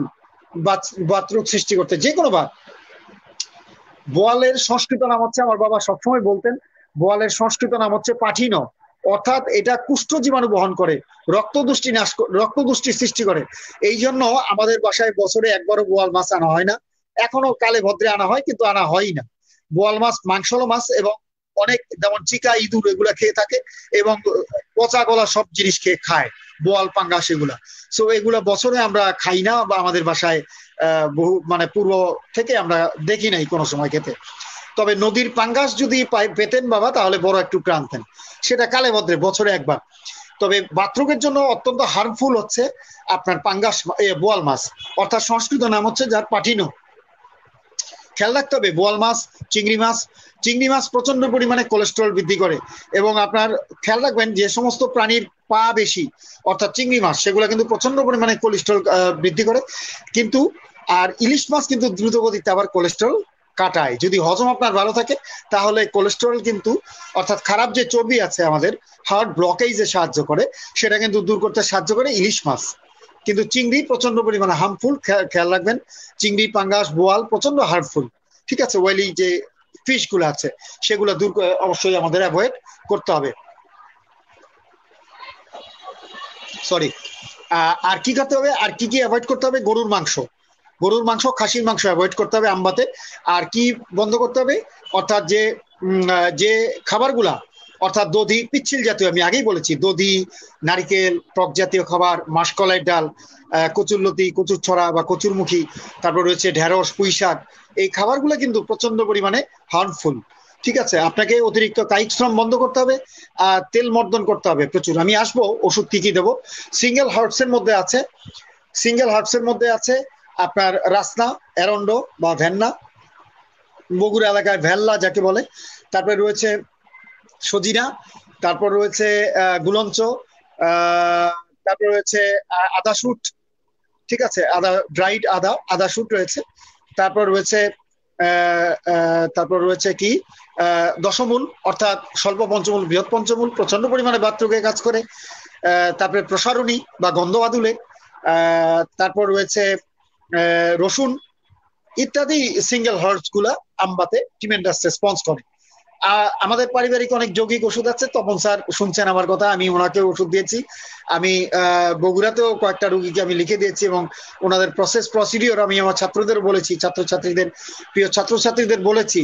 Speaker 2: বাতরোগ সৃষ্টি করতে যে কোনো বাত। বোয়ালের সংস্কৃত নাম হচ্ছে, আমার বাবা সবসময় বলতেন, বোয়ালের সংস্কৃত নাম হচ্ছে পাঠিন, অর্থাৎ এটা কুষ্ঠ জীবাণু বহন করে, রক্তদুষ্টি সৃষ্টি করে। এই জন্য আমাদের বাসায় বছরে একবারও বোয়াল মাছ আনা হয় না। এখনো কালে ভদ্রে আনা হয়, কিন্তু আনা হয় না। বোয়াল মাছ মাংসল মাছ, এবং অনেক যেমন চিকা, ইঁদুর এগুলা খেয়ে থাকে, এবং পচা গলা সব জিনিস খায়, বোয়াল পাঙ্গাস এগুলা। সো এগুলা বছরে আমরা খাই না, বা আমাদের বাসায় বহু মানে পূর্ব থেকে আমরা দেখি নাই কোনো সময় খেতে। তবে নদীর পাঙ্গাস যদি পেতেন বাবা, তাহলে বড় একটু আনতেন, সেটা কালে ভদ্রে বছরে একবার। তবে বাথরুমের জন্য অত্যন্ত হার্মফুল হচ্ছে আপনার পাঙ্গাস, বোয়াল মাছ, অর্থাৎ সংস্কৃত নাম হচ্ছে যার পাঠিনো। খেয়াল রাখতে হবে, বোয়াল মাছ, চিংড়ি মাছ প্রচন্ড পরিমাণে কোলেস্টেরল বৃদ্ধি করে। এবং আপনার খেয়াল রাখবেন, যে সমস্ত প্রাণীর পা বেশি, অর্থাৎ চিংড়ি মাছ, সেগুলো কিন্তু প্রচন্ড পরিমাণে কোলেস্টেরল বৃদ্ধি করে। কিন্তু আর ইলিশ মাছ কিন্তু দ্রুত গতিতে আবার কোলেস্টেরল কাটায়। যদি হজম আপনার ভালো থাকে, তাহলে কোলেস্টেরল কিন্তু, অর্থাৎ খারাপ যে চর্বি আছে আমাদের হার্ট ব্লকেজে সাহায্য করে, সেটা কিন্তু দূর করতে সাহায্য করে ইলিশ মাছ। কিন্তু চিংড়ি প্রচন্ড পরিমাণে হার্মফুল, খেয়াল রাখবেন, চিংড়ি, পাঙ্গাস, বোয়াল প্রচন্ড হার্মফুল। ঠিক আছে, ওয়েলি যে ফিশ গুলো আছে সেগুলো দূর অবশ্যই আমাদের অ্যাভয়েড করতে হবে। সরি, আর কি করতে হবে, আর কি অ্যাভয়েড করতে হবে? গরুর মাংস, খাসির মাংস অ্যাভয়েড করতে হবে আমবাতে। আর কি বন্ধ করতে হবে? অর্থাৎ যে খাবারগুলা, অর্থাৎ দধি, পিচ্ছিল জাতীয়, আমি আগেই বলেছি, দধি, নারিকেল, টক জাতীয় খাবার, মাসকলাই ডাল, কচুরলতি, কচুর ছড়া বা কচুরমুখী, তারপর রয়েছে ঢেঁড়স, পুঁই শাক, এই খাবারগুলো কিন্তু প্রচন্ড পরিমাণে হার্মফুল। ঠিক আছে, আপনাকে অতিরিক্ত কায়িক শ্রম বন্ধ করতে হবে, আর তেল মর্দন করতে হবে প্রচুর। আমি আসবো ওষুধ কি কি দেবো। সিঙ্গেল হার্বস এর মধ্যে আছে আপনার রাসনা, এরন্ডো বা ভেন্না, বগুড়া এলাকায় ভেল্লা যাকে বলে, তারপরে রয়েছে সজিনা, তারপর রয়েছে গুলঞ্চ, তারপর রয়েছে আদা শুট, ঠিক আছে, ড্রাইড আদা শুট রয়েছে, তারপর রয়েছে কি দশমূল, অর্থাৎ স্বল্প পঞ্চমূল, বৃহৎ পঞ্চমূল প্রচন্ড পরিমাণে বাতরোগে কাজ করে। তারপরে প্রসারণী বা গন্ধ বাদুলে, তারপর রয়েছে রসুন ইত্যাদি সিঙ্গেল হার্বস গুলা আমবাতে ট্রিমেন্ডাস রেসপন্স করে। আমাদের পারিবারিক অনেক যৌগিক ওষুধ আছে, তপন স্যার শুনছেন আমার কথা, আমি ওনাকে ওষুধ দিয়েছি। আমি বগুড়াতেও কয়েকটা রোগীকে আমি লিখে দিয়েছি এবং ওনাদের প্রসিডিওর আমি আমার ছাত্রদের বলেছি, ছাত্রছাত্রীদের, প্রিয় ছাত্রছাত্রীদের বলেছি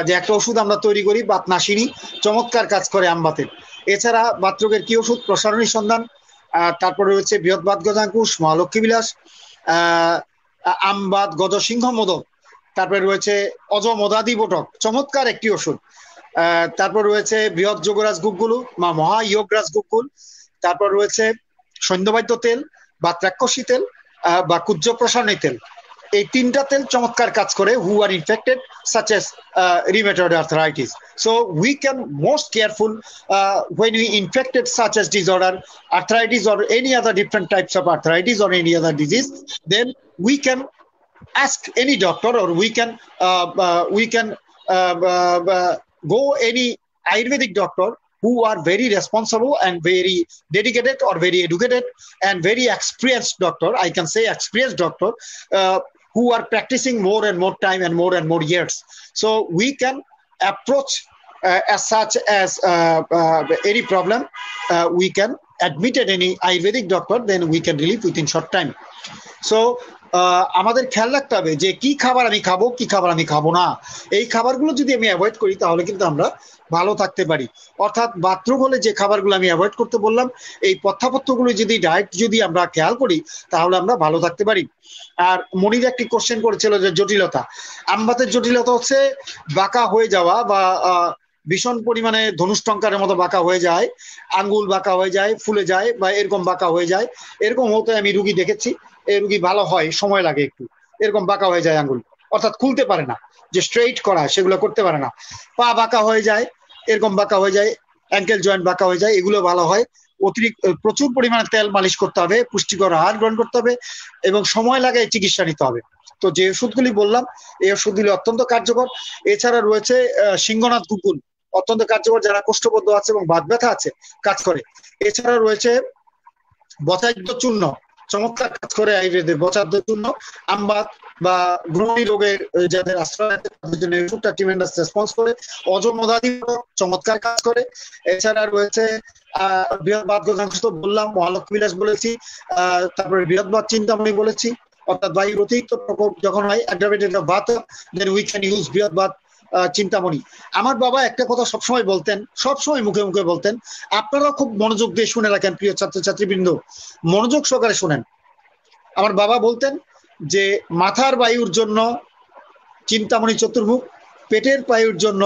Speaker 2: যে একটা ওষুধ আমরা তৈরি করি বাতনাশিনী, চমৎকার কাজ করে আমবাতে। এছাড়া বাতরোগের কি ওষুধ, প্রসারণী সন্ধান, তারপরে রয়েছে বৃহৎবাত গজাঙ্কুশ, মহালক্ষ্মী বিলাস, আমবাত গজসিংহ মোদক, তারপরে রয়েছে অজমদাদি বটক, চমৎকার একটি ওষুধ। তারপর রয়েছে বৃহৎ যোগরাজ গুগ্গুলু বা মহায়োগরাজ গুগ্গুল, তারপর রয়েছে সৈন্যবাদ্য তেল বা ত্রাক্ষসী তেল বা কুজ্জ প্রসারণী তেল। এই তিনটা তেল চমৎকার কাজ করে হু are infected such as rheumatoid arthritis. So we can most careful when we infected such as disorder, arthritis or any other different types of arthritis or any other disease, then we can ask any doctor or we can go any Ayurvedic doctor who are very responsible and very dedicated or very educated and very experienced doctor, I can say experienced doctor, who are practicing more and more time and more years. So we can approach as such as any problem, we can admit at any Ayurvedic doctor, then we can relieve within short time. So আমাদের খেয়াল রাখতে হবে যে কি খাবার আমি খাবো, কি খাবার আমি খাবো না। এই খাবারগুলো যদি আমি অ্যাভয়েড করি তাহলে কিন্তু আমরা ভালো থাকতে পারি। অর্থাৎ বাথরুম হলে যে খাবারগুলো আমি অ্যাভয়েড করতে বললাম, এই পথ্যাপথ্যগুলো যদি ডায়েট যদি আমরা খেয়াল করি তাহলে আমরা ভালো থাকতে পারি। আর মনির একটি কোশ্চেন করেছিল যে জটিলতা, আমবাতের জটিলতা হচ্ছে বাঁকা হয়ে যাওয়া বা ভীষণ পরিমাণে ধনুষ্টঙ্কারের মতো বাঁকা হয়ে যায়, আঙ্গুল বাঁকা হয়ে যায়, ফুলে যায় বা এরকম বাঁকা হয়ে যায়। এরকম হতে আমি রুগী দেখেছি, এই রুগী ভালো হয়, সময় লাগে একটু, এরকম বাঁকা হয়ে যায় আঙ্গুল, অর্থাৎ খুলতে পারে না, যে স্ট্রেইট করা সেগুলো করতে পারে না। পা বাঁকা হয়ে যায়, এরকম বাঁকা হয়ে যায়, অ্যাঙ্কেল জয়েন্ট বাঁকা হয়ে যায়, এগুলো ভালো হয়। অতিরিক্ত প্রচুর পরিমাণে তেল মালিশ করতে হবে, পুষ্টিকর আহার গ্রহণ করতে হবে এবং সময় লাগে চিকিৎসা নিতে হবে। তো যে ওষুধগুলি বললাম এই ওষুধগুলি অত্যন্ত কার্যকর। এছাড়া রয়েছে সিংহনাথ গুগ্গুল, অত্যন্ত কার্যকর, যারা কোষ্ঠবদ্ধ আছে এবং বাত ব্যথা আছে কাজ করে। এছাড়া রয়েছে বচাদ্য চূর্ণ, চমৎকার কাজ করে আয়ুর্বেদের বচাদ্য চূর্ণ। আমবাত বা গ্রহণী রোগের যাদের আশ্রয় আছে তাদের জন্য ওষুধটা ট্রিমেন্ডাস রেসপন্স করে। অজমদাদি চমৎকার কাজ করে। এছাড়া রয়েছে বৃহৎবাত গজাঙ্কুশ তো বললাম, মহালক্ষ্মী বিলাস বলেছি, তারপরে বৃহৎবাত চিন্তামণি বলেছি। অর্থাৎ বায়ুর অতিরিক্ত প্রকোপ যখন হয়, অ্যাগ্রাভেটেড বাত, দেন উই ক্যান ইউজ বৃহৎবাত চিন্তামণি। আমার বাবা একটা কথা সবসময় বলতেন, সবসময় মুখে মুখে বলতেন, আপনারা খুব মনোযোগ দিয়ে শুনে রাখেন প্রিয় ছাত্রছাত্রীবৃন্দ, মনোযোগ সহকারে শুনেন। আমার বাবা বলতেন যে মাথার বায়ুর জন্য চিন্তামণি চতুর্মুখ, পেটের বায়ুর জন্য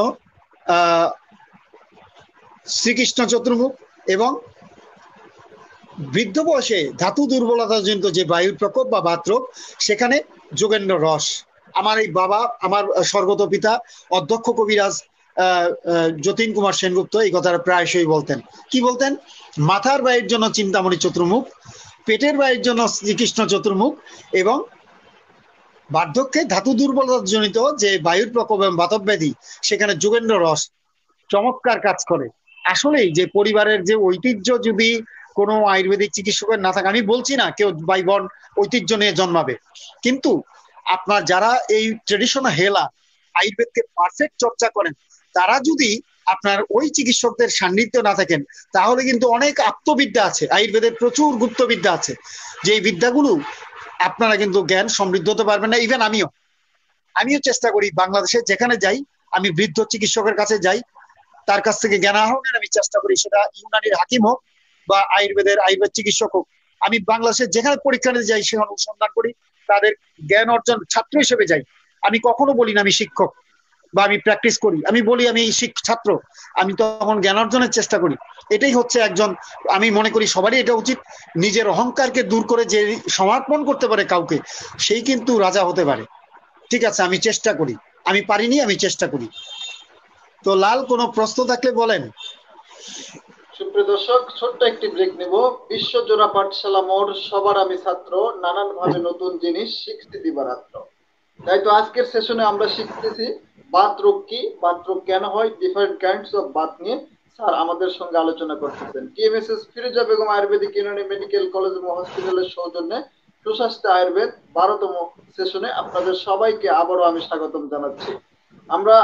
Speaker 2: শ্রীকৃষ্ণ চতুর্মুখ এবং বৃদ্ধ বয়সে ধাতু দুর্বলতাজনিত যে বায়ুর প্রকোপ বা বাতরোগ সেখানে যোগেন্দ্র রস। আমার এই বাবা, আমার স্বর্গত পিতা অধ্যক্ষ কবিরাজ যতীন কুমার সেনগুপ্ত এই কথাটা প্রায়শই বলতেন। কি বলতেন? মাথার বায়ুর জন্য চিন্তামণি চতুর্মুখ, পেটের বায়ুর জন্য শ্রীকৃষ্ণ চতুর্মুখ এবং বার্ধক্যে ধাতু দুর্বলতাজনিত যে বায়ুর প্রকোপ এবং বাতব্যাধি সেখানে যোগেন্দ্র রস চমৎকার কাজ করে। আসলেই যে পরিবারের যে ঐতিহ্য যদি কোনো আয়ুর্বেদিক চিকিৎসকের না থাকে, আমি বলছি না কেউ বাই বর্ন ঐতিহ্য নিয়ে জন্মাবে, কিন্তু আপনার যারা এই ট্রেডিশনাল হেলা আয়ুর্বেদকে পারফেক্ট চর্চা করেন তারা যদি আপনার ওই চিকিৎসকদের সান্নিধ্য না থাকেন তাহলে কিন্তু অনেক আত্মবিদ্যা আছে, আয়ুর্বেদের প্রচুর গুপ্তবিদ্যা আছে, যে এই বিদ্যাগুলো আপনারা কিন্তু জ্ঞান সমৃদ্ধ হতে পারবেন না। ইভেন আমিও চেষ্টা করি, বাংলাদেশে যেখানে যাই আমি বৃদ্ধ চিকিৎসকের কাছে যাই, তার কাছ থেকে জ্ঞান আহরণের আমি চেষ্টা করি, সেটা ইউনানির হাকিম হোক বা আয়ুর্বেদ চিকিৎসক হোক। আমি বাংলাদেশের যেখানে পরীক্ষা নিতে যাই সেখানে অনুসন্ধান করি, তাদের জ্ঞান অর্জন ছাত্র হিসেবে যাই। আমি কখনো বলি না আমি শিক্ষক বা আমি প্র্যাকটিস করি, আমি বলি আমি ছাত্র, আমি তখন জ্ঞান অর্জনের চেষ্টা করি। এটাই হচ্ছে একজন, আমি মনে করি সবারই এটা উচিত, নিজের অহংকারকে দূর করে যে সমর্পণ করতে পারে কাউকে সেই কিন্তু রাজা হতে পারে। ঠিক আছে, আমি চেষ্টা করি, আমি পারিনি, আমি চেষ্টা করি। তো লাল কোনো প্রশ্ন থাকলে বলেন।
Speaker 1: সুপ্রিয় দর্শক, ছোট্ট একটি ব্রেক নেব। বিশ্বজোড়া পাঠশালা মোড়, সবার আমি ছাত্র, নানান ভাবে নতুন জিনিস শিখতে দিবারাত্র। তাই তো আজকের সেশনে আমরা শিখতেছি বাত রোগ কি, বাত রোগ কেন হয়, ডিফারেন্ট কাইন্ডস অফ বাত নিয়ে স্যার আমাদের সঙ্গে আলোচনা করতেছেন। TMSS Firoza Begum Ayurvedic Unani medical college এবং হসপিটালের সৌজন্যে সুস্বাস্থ্য আয়ুর্বেদ 12তম সেশনে আপনাদের সবাইকে আবারও আমি স্বাগতম জানাচ্ছি। আমরা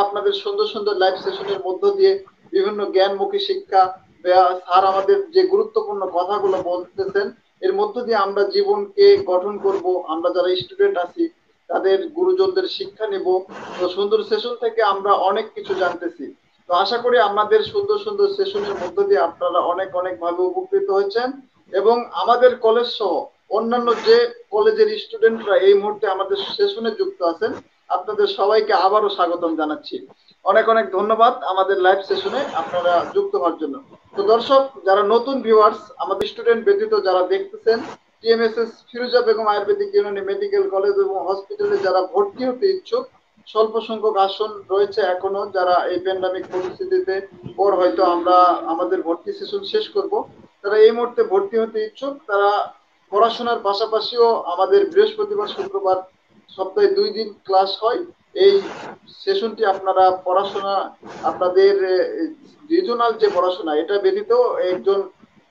Speaker 1: আপনাদের সুন্দর সুন্দর লাইভ সেশনের মধ্য দিয়ে বিভিন্ন জ্ঞানমুখী শিক্ষা, স্যার আমাদের যে গুরুত্বপূর্ণ কথাগুলো বলতেছেন এর মধ্য দিয়ে আমরা জীবনকে গঠন করব। আমরা যারা স্টুডেন্ট আছি তাদের গুরুজনদের শিক্ষা নিব। তো সুন্দর সেশন থেকে আমরা অনেক কিছু জানতেছি। তো আশা করি আমাদের সুন্দর সুন্দর সেশনের মধ্য দিয়ে আপনারা অনেক অনেক ভাবে উপকৃত হয়েছেন এবং আমাদের কলেজ সহ অন্যান্য যে কলেজের স্টুডেন্টরা এই মুহূর্তে আমাদের সেশনে যুক্ত আছেন আপনাদের সবাইকে আবারও স্বাগতম জানাচ্ছি। অনেক অনেক ধন্যবাদ আমাদের লাইভ সেশনে আপনারা যুক্ত হওয়ার জন্য। তো দর্শক যারা নতুন ভিউয়ার্স আমাদের স্টুডেন্ট ব্যতীত যারা দেখতেছেন TMSS Firoza Begum Ayurvedic Unani medical college এবং হসপিটালে যারা ভর্তি হতে ইচ্ছুক, স্বল্প সংখ্যক আসন রয়েছে এখনো। যারা এই প্যান্ডামিক পরিস্থিতিতে পর হয়তো আমরা আমাদের ভর্তি সেশন শেষ করব, তারা এই মুহূর্তে ভর্তি হতে ইচ্ছুক তারা পড়াশোনার পাশাপাশিও আমাদের বৃহস্পতিবার শুক্রবার সপ্তাহে 2 দিন ক্লাস হয়। এই সেশনটি আপনারা পড়াশোনা আপনাদের রিজনাল যে পড়াশোনা এটা ব্যতীত একজন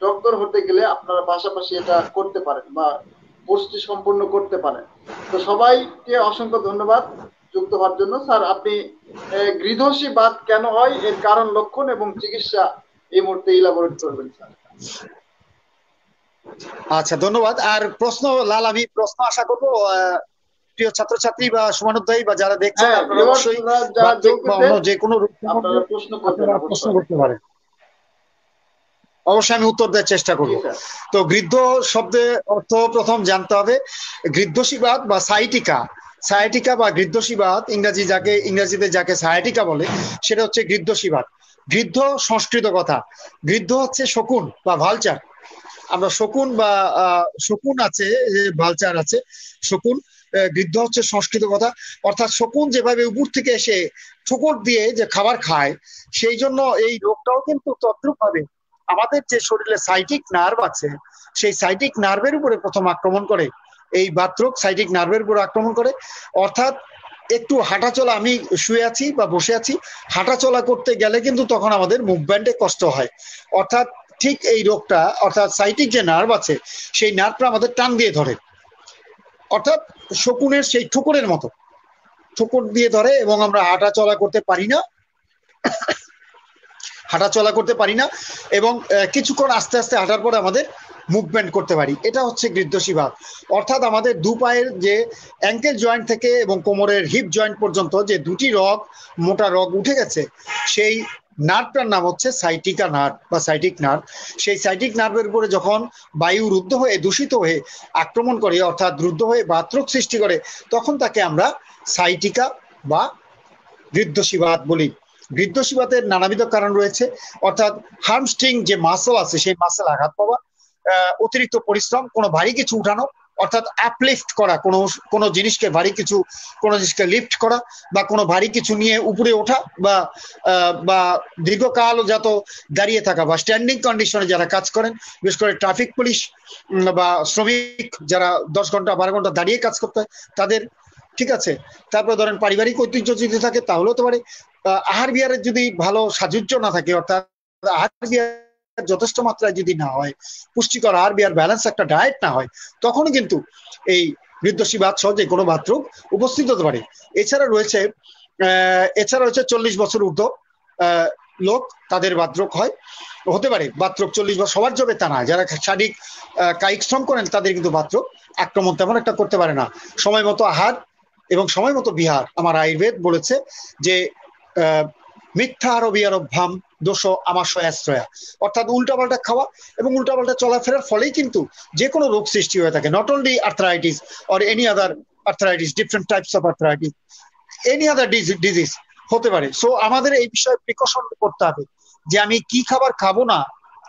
Speaker 1: ডক্টর হতে গেলে আপনারা পাশাপাশি এটা করতে পারেন বা কোর্সটি সম্পূর্ণ করতে পারেন। তো সবাইকে অসংখ্য ধন্যবাদ যুক্ত হওয়ার জন্য। স্যার আপনি গৃহদোষী বাত কেন হয় এর কারণ, লক্ষণ এবং চিকিৎসা এই মুহূর্তে ইলাবোরেট করবেন স্যার।
Speaker 2: আচ্ছা ধন্যবাদ। আর প্রশ্ন লাল, আমি প্রশ্ন আশা করবো প্রিয় ছাত্রছাত্রী বা সমানুধ্যায়ী বা যারা দেখছেন আপনারা অবশ্যই যে কোনো প্রশ্ন করতে পারেন, অবশ্যই আমি উত্তর দেওয়ার চেষ্টা করব। তো গৃদ্ধ শব্দের অর্থ প্রথম জানতে হবে। গৃদ্ধশীবাদ বা সায়াটিকা বা গৃদ্ধশীবাদ ইংরেজিতে যাকে সায়াটিকা বলে সেটা হচ্ছে গৃদ্ধশীবাদ। গৃদ্ধ সংস্কৃত কথা, গৃদ্ধ হচ্ছে শকুন বা ভালচার। আমরা শকুন বা শকুন আছে, ভালচার আছে, শকুন। গৃদ্ধ হচ্ছে সংস্কৃত কথা, অর্থাৎ শকুন যেভাবে উপর থেকে এসে ঠোকর দিয়ে যে খাবার খায়, সেই জন্য এই রোগটাও কিন্তু তদ্রুপ ভাবে আমাদের যে শরীরে সাইটিক নার্ভ আছে সেই সাইটিক নার্ভের উপরে প্রথম আক্রমণ করে। এই বাতরোগ সাইটিক নার্ভের উপরে আক্রমণ করে, অর্থাৎ একটু হাঁটাচলা, আমি শুয়ে আছি বা বসে আছি, হাঁটাচলা করতে গেলে কিন্তু তখন আমাদের মুভমেন্টে কষ্ট হয়। অর্থাৎ ঠিক এই রোগটা, অর্থাৎ সাইটিক যে নার্ভ আছে সেই নার্ভটা আমাদের টান দিয়ে ধরে, অর্থাৎ শকুনের সেই ঠোকরের মতো ঠোকর দিয়ে ধরে এবং আমরা হাঁটাচলা করতে পারি না এবং কিছুক্ষণ আস্তে আস্তে হাঁটার পরে আমাদের মুভমেন্ট করতে পারি। এটা হচ্ছে গৃদ্ধশীবাদ। অর্থাৎ আমাদের দু পায়ের যে অ্যাঙ্কেল জয়েন্ট থেকে এবং কোমরের হিপ জয়েন্ট পর্যন্ত যে দুটি মোটা রগ উঠে গেছে, সেই নার্ভটার নাম হচ্ছে সাইটিকা নার্ভ বা সাইটিক নার্ভ। সেই সাইটিক নার্ভের উপরে যখন বায়ু রুদ্ধ হয়ে দূষিত হয়ে আক্রমণ করে, অর্থাৎ রুদ্ধ হয়ে বাতরোগ সৃষ্টি করে, তখন তাকে আমরা সাইটিকা বা গৃদ্ধশীবাদ বলি। গৃদ্ধশীবাতের নানাবিধ কারণ রয়েছে, অর্থাৎ হামস্ট্রিং যে মাসল আছে সেই মাসল আঘাত পাওয়া, অতিরিক্ত পরিশ্রম, কোনো ভারী কিছু উঠানো, অর্থাৎ আপলিফট করা, কোনো জিনিসকে লিফট করা বা কোনো ভারী কিছু নিয়ে উপরে ওঠা বা দীর্ঘকাল যত দাঁড়িয়ে থাকা বা স্ট্যান্ডিং কন্ডিশনে যারা কাজ করেন, বিশেষ করে ট্রাফিক পুলিশ বা শ্রমিক যারা 10 ঘন্টা 12 ঘন্টা দাঁড়িয়ে কাজ করতে হয় তাদের, ঠিক আছে। তারপরে ধরেন পারিবারিক ঐতিহ্য যদি থাকে তাহলেও হতে পারে। আহার বিহারের যদি ভালো সাজুজ্য না থাকে, অর্থাৎ আহার বিহার যথেষ্ট মাত্রায় যদি না হয়, পুষ্টিকর আহার বিহার ব্যালেন্স একটা ডায়েট না হয়, তখনই কিন্তু এই গৃদ্ধশীবাদ সহ যে কোনো বাতরোগ উপস্থিত হতে পারে। এছাড়া রয়েছে 40 বছর ঊর্ধ্ব লোক, তাদের বাতরোগ হতে পারে। বাতরোগ 40 বছর সবার জবে তা না, যারা শারীরিক কায়িক শ্রম করেন তাদের কিন্তু বাতরোগ আক্রমণ তেমন একটা করতে পারে না। সময় মতো আহার এবং সময় মতো বিহার, আমার আয়ুর্বেদ বলেছে যে মিথ্যা আরবিয়ারভ্যাম দোষ আমাশয়াশ্রয়া, অর্থাৎ উল্টাপাল্টা খাওয়া এবং উল্টাপাল্টা চলাফেরার ফলেই কিন্তু যে কোনো রোগ সৃষ্টি হয়ে থাকে। Not only arthritis or any other arthritis, different types of arthritis, any other disease হতে পারে। সো আমাদের এই বিষয়ে প্রিকশন করতে হবে যে আমি কি খাবার খাবো না,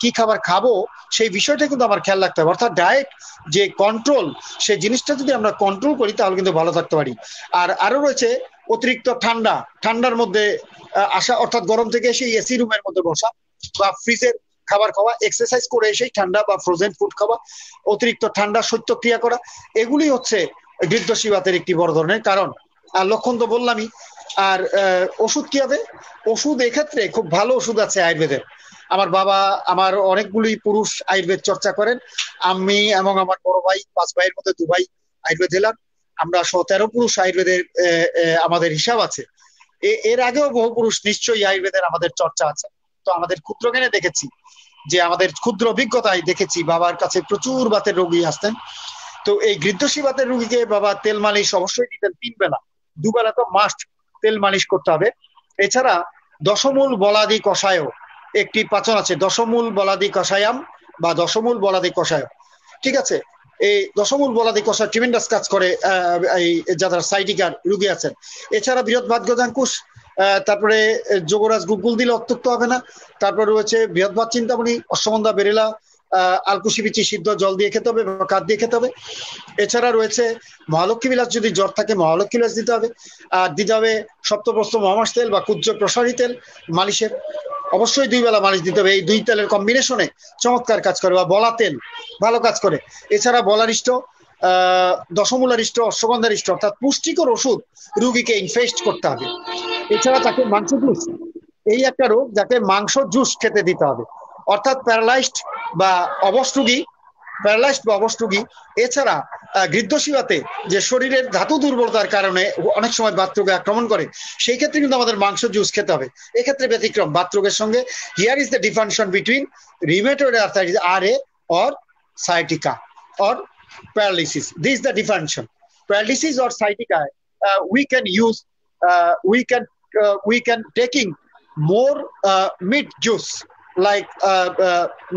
Speaker 2: কি খাবার খাবো সেই বিষয়টা কিন্তু আমার খেয়াল রাখতে হবে। অর্থাৎ ডায়েট যে কন্ট্রোল, সেই জিনিসটা যদি আমরা কন্ট্রোল করি তাহলে কিন্তু ভালো থাকতে পারি। আর আরো রয়েছে অতিরিক্ত ঠান্ডার মধ্যে আসা, অর্থাৎ গরম থেকে এসে এসি রুমের মধ্যে বসা বা ফ্রিজের খাবার খাওয়া, এক্সারসাইজ করে এসেই ঠান্ডা বা ফ্রোজেন ফুড খাওয়া, অতিরিক্ত ঠান্ডা সহ্যক্রিয়া করা, এগুলি হচ্ছে গৃদ্ধশীবাতের একটি বড় ধরনের কারণ। আর লক্ষণ তো বললামই, আর ওষুধ কি হবে? ওষুধ এক্ষেত্রে খুব ভালো ওষুধ আছে আয়ুর্বেদের। আমার বাবা আমার অনেকগুলি পুরুষ আয়ুর্বেদ চর্চা করেন। আমি এবং আমার বড় ভাই, 5 ভাইয়ের মধ্যে 2 ভাই আয়ুর্বেদ এলাম। আমরা 13 পুরুষ আয়ুর্বেদের আমাদের হিসাব আছে। এর আগেও বহু পুরুষ নিশ্চয়ই আয়ুর্বেদের আমাদের চর্চা আছে। তো আমাদের ক্ষুদ্র জ্ঞানে দেখেছি, যে আমাদের ক্ষুদ্র অভিজ্ঞতায় দেখেছি, বাবার কাছে প্রচুর বাতের রোগী আসতেন। তো এই গৃদ্ধশী বাতের রোগীকে বাবা তেল মালিশ অবশ্যই দিতেন 3 বেলা, 2 বেলা তো মাস্ট তেল মালিশ করতে হবে। এছাড়া দশমূল বলাদি কষায় একটি পাচন আছে, দশমূল বলাদি কষায়াম বা দশমূল বলাদি কষায়, ঠিক আছে? এই দশমূল বলাদি কষায় ট্রিমেন্ডাস কাজ করে এই যারা সাইটিকার রোগী আছেন। এছাড়া বৃহৎ ভাগ্যজাঙ্কুশ, তারপরে যোগরাজ গুগল দিলে অত্যুক্ত হবে না। তারপরে রয়েছে বৃহৎ ভাত চিন্তামণি, অশ্বগন্ধা বেরেলা, আলকুশি বিচি সিদ্ধ জল দিয়ে খেতে হবে বা কাঠ দিয়ে খেতে হবে। এছাড়া রয়েছে মহালক্ষ্মী বিলাস, যদি জ্বর থাকে মহালক্ষ্মী বিলাস দিতে হবে। আর দিতে হবে সপ্তপ্রস্থ মহামাস তেল বা কুজ্জ প্রসারী তেল মালিশের, অবশ্যই 2 বেলা মালিশ দিতে হবে। এই 2 তেলের কম্বিনেশনে চমৎকার কাজ করে, বা বলা তেল ভালো কাজ করে। এছাড়া বলারিষ্ট, দশমূলারিষ্ট, অশ্বগন্ধারিষ্ট অর্থাৎ পুষ্টিকর ওষুধ রুগীকে ইনফেস্ট করতে হবে। এছাড়া তাকে মাংস জুস, এই একটা রোগ যাকে মাংস জুস খেতে দিতে হবে, অর্থাৎ প্যারালাইজড বা অবশ রোগী, প্যারালাইজড বা অবশ রোগী। এছাড়া গৃদ্ধশিবাতে যে শরীরের ধাতু দুর্বলতার কারণে অনেক সময় বাতরোগে আক্রমণ করে, সেই ক্ষেত্রে কিন্তু আমাদের মাংস জুস খেতে হবে। এক্ষেত্রে ব্যতিক্রম বাতরোগের সঙ্গে। Here is the differentiation between rheumatoid arthritis RA or sciatica or paralysis. This is the differentiation. Paralysis or sciatica, we can taking more meat juice, like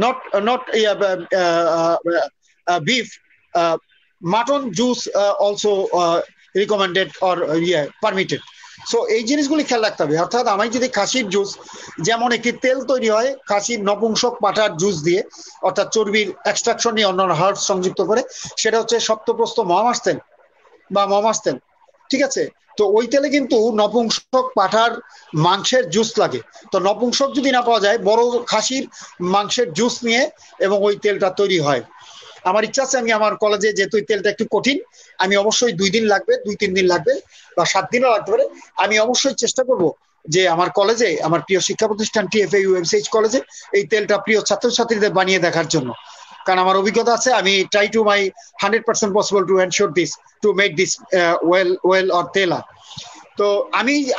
Speaker 2: not beef, mutton juice also recommended or permitted. So এই জিনিসগুলি খেয়াল রাখতে হবে। অর্থাৎ আমি যদি খাসির juice, যেমন একটি তেল তৈরি হয় খাসির নপুংসক পাঠার জুস দিয়ে, অর্থাৎ চর্বির এক্সট্রাকশন নিয়ে অন্যান্য হার্বস সংযুক্ত করে, সেটা হচ্ছে সপ্তপ্রস্থ মহামাস তেল বা মহামাস তেল, ঠিক আছে? তো ওই তেলে কিন্তু নপুংসক পাঠার মাংসের জুস লাগে। তো নপুংসক যদি না পাওয়া যায়, বড় খাসির মাংসের জুস নিয়ে এবং ওই তেলটা তৈরি হয়। আমার ইচ্ছা আছে, আমি আমার কলেজে, যেহেতু তেলটা একটু কঠিন, আমি অবশ্যই 2 দিন লাগবে, 2-3 দিন লাগবে বা 7 দিনও লাগতে পারে, আমি অবশ্যই চেষ্টা করব যে আমার কলেজে, আমার প্রিয় শিক্ষা প্রতিষ্ঠান TFAU-MCH কলেজে এই তেলটা প্রিয় ছাত্রছাত্রীদের বানিয়ে দেখার জন্য। কারণ আমার অভিজ্ঞতা আছে, আমি try to my 100% possible to ensure this, to make this well or তেলা। তো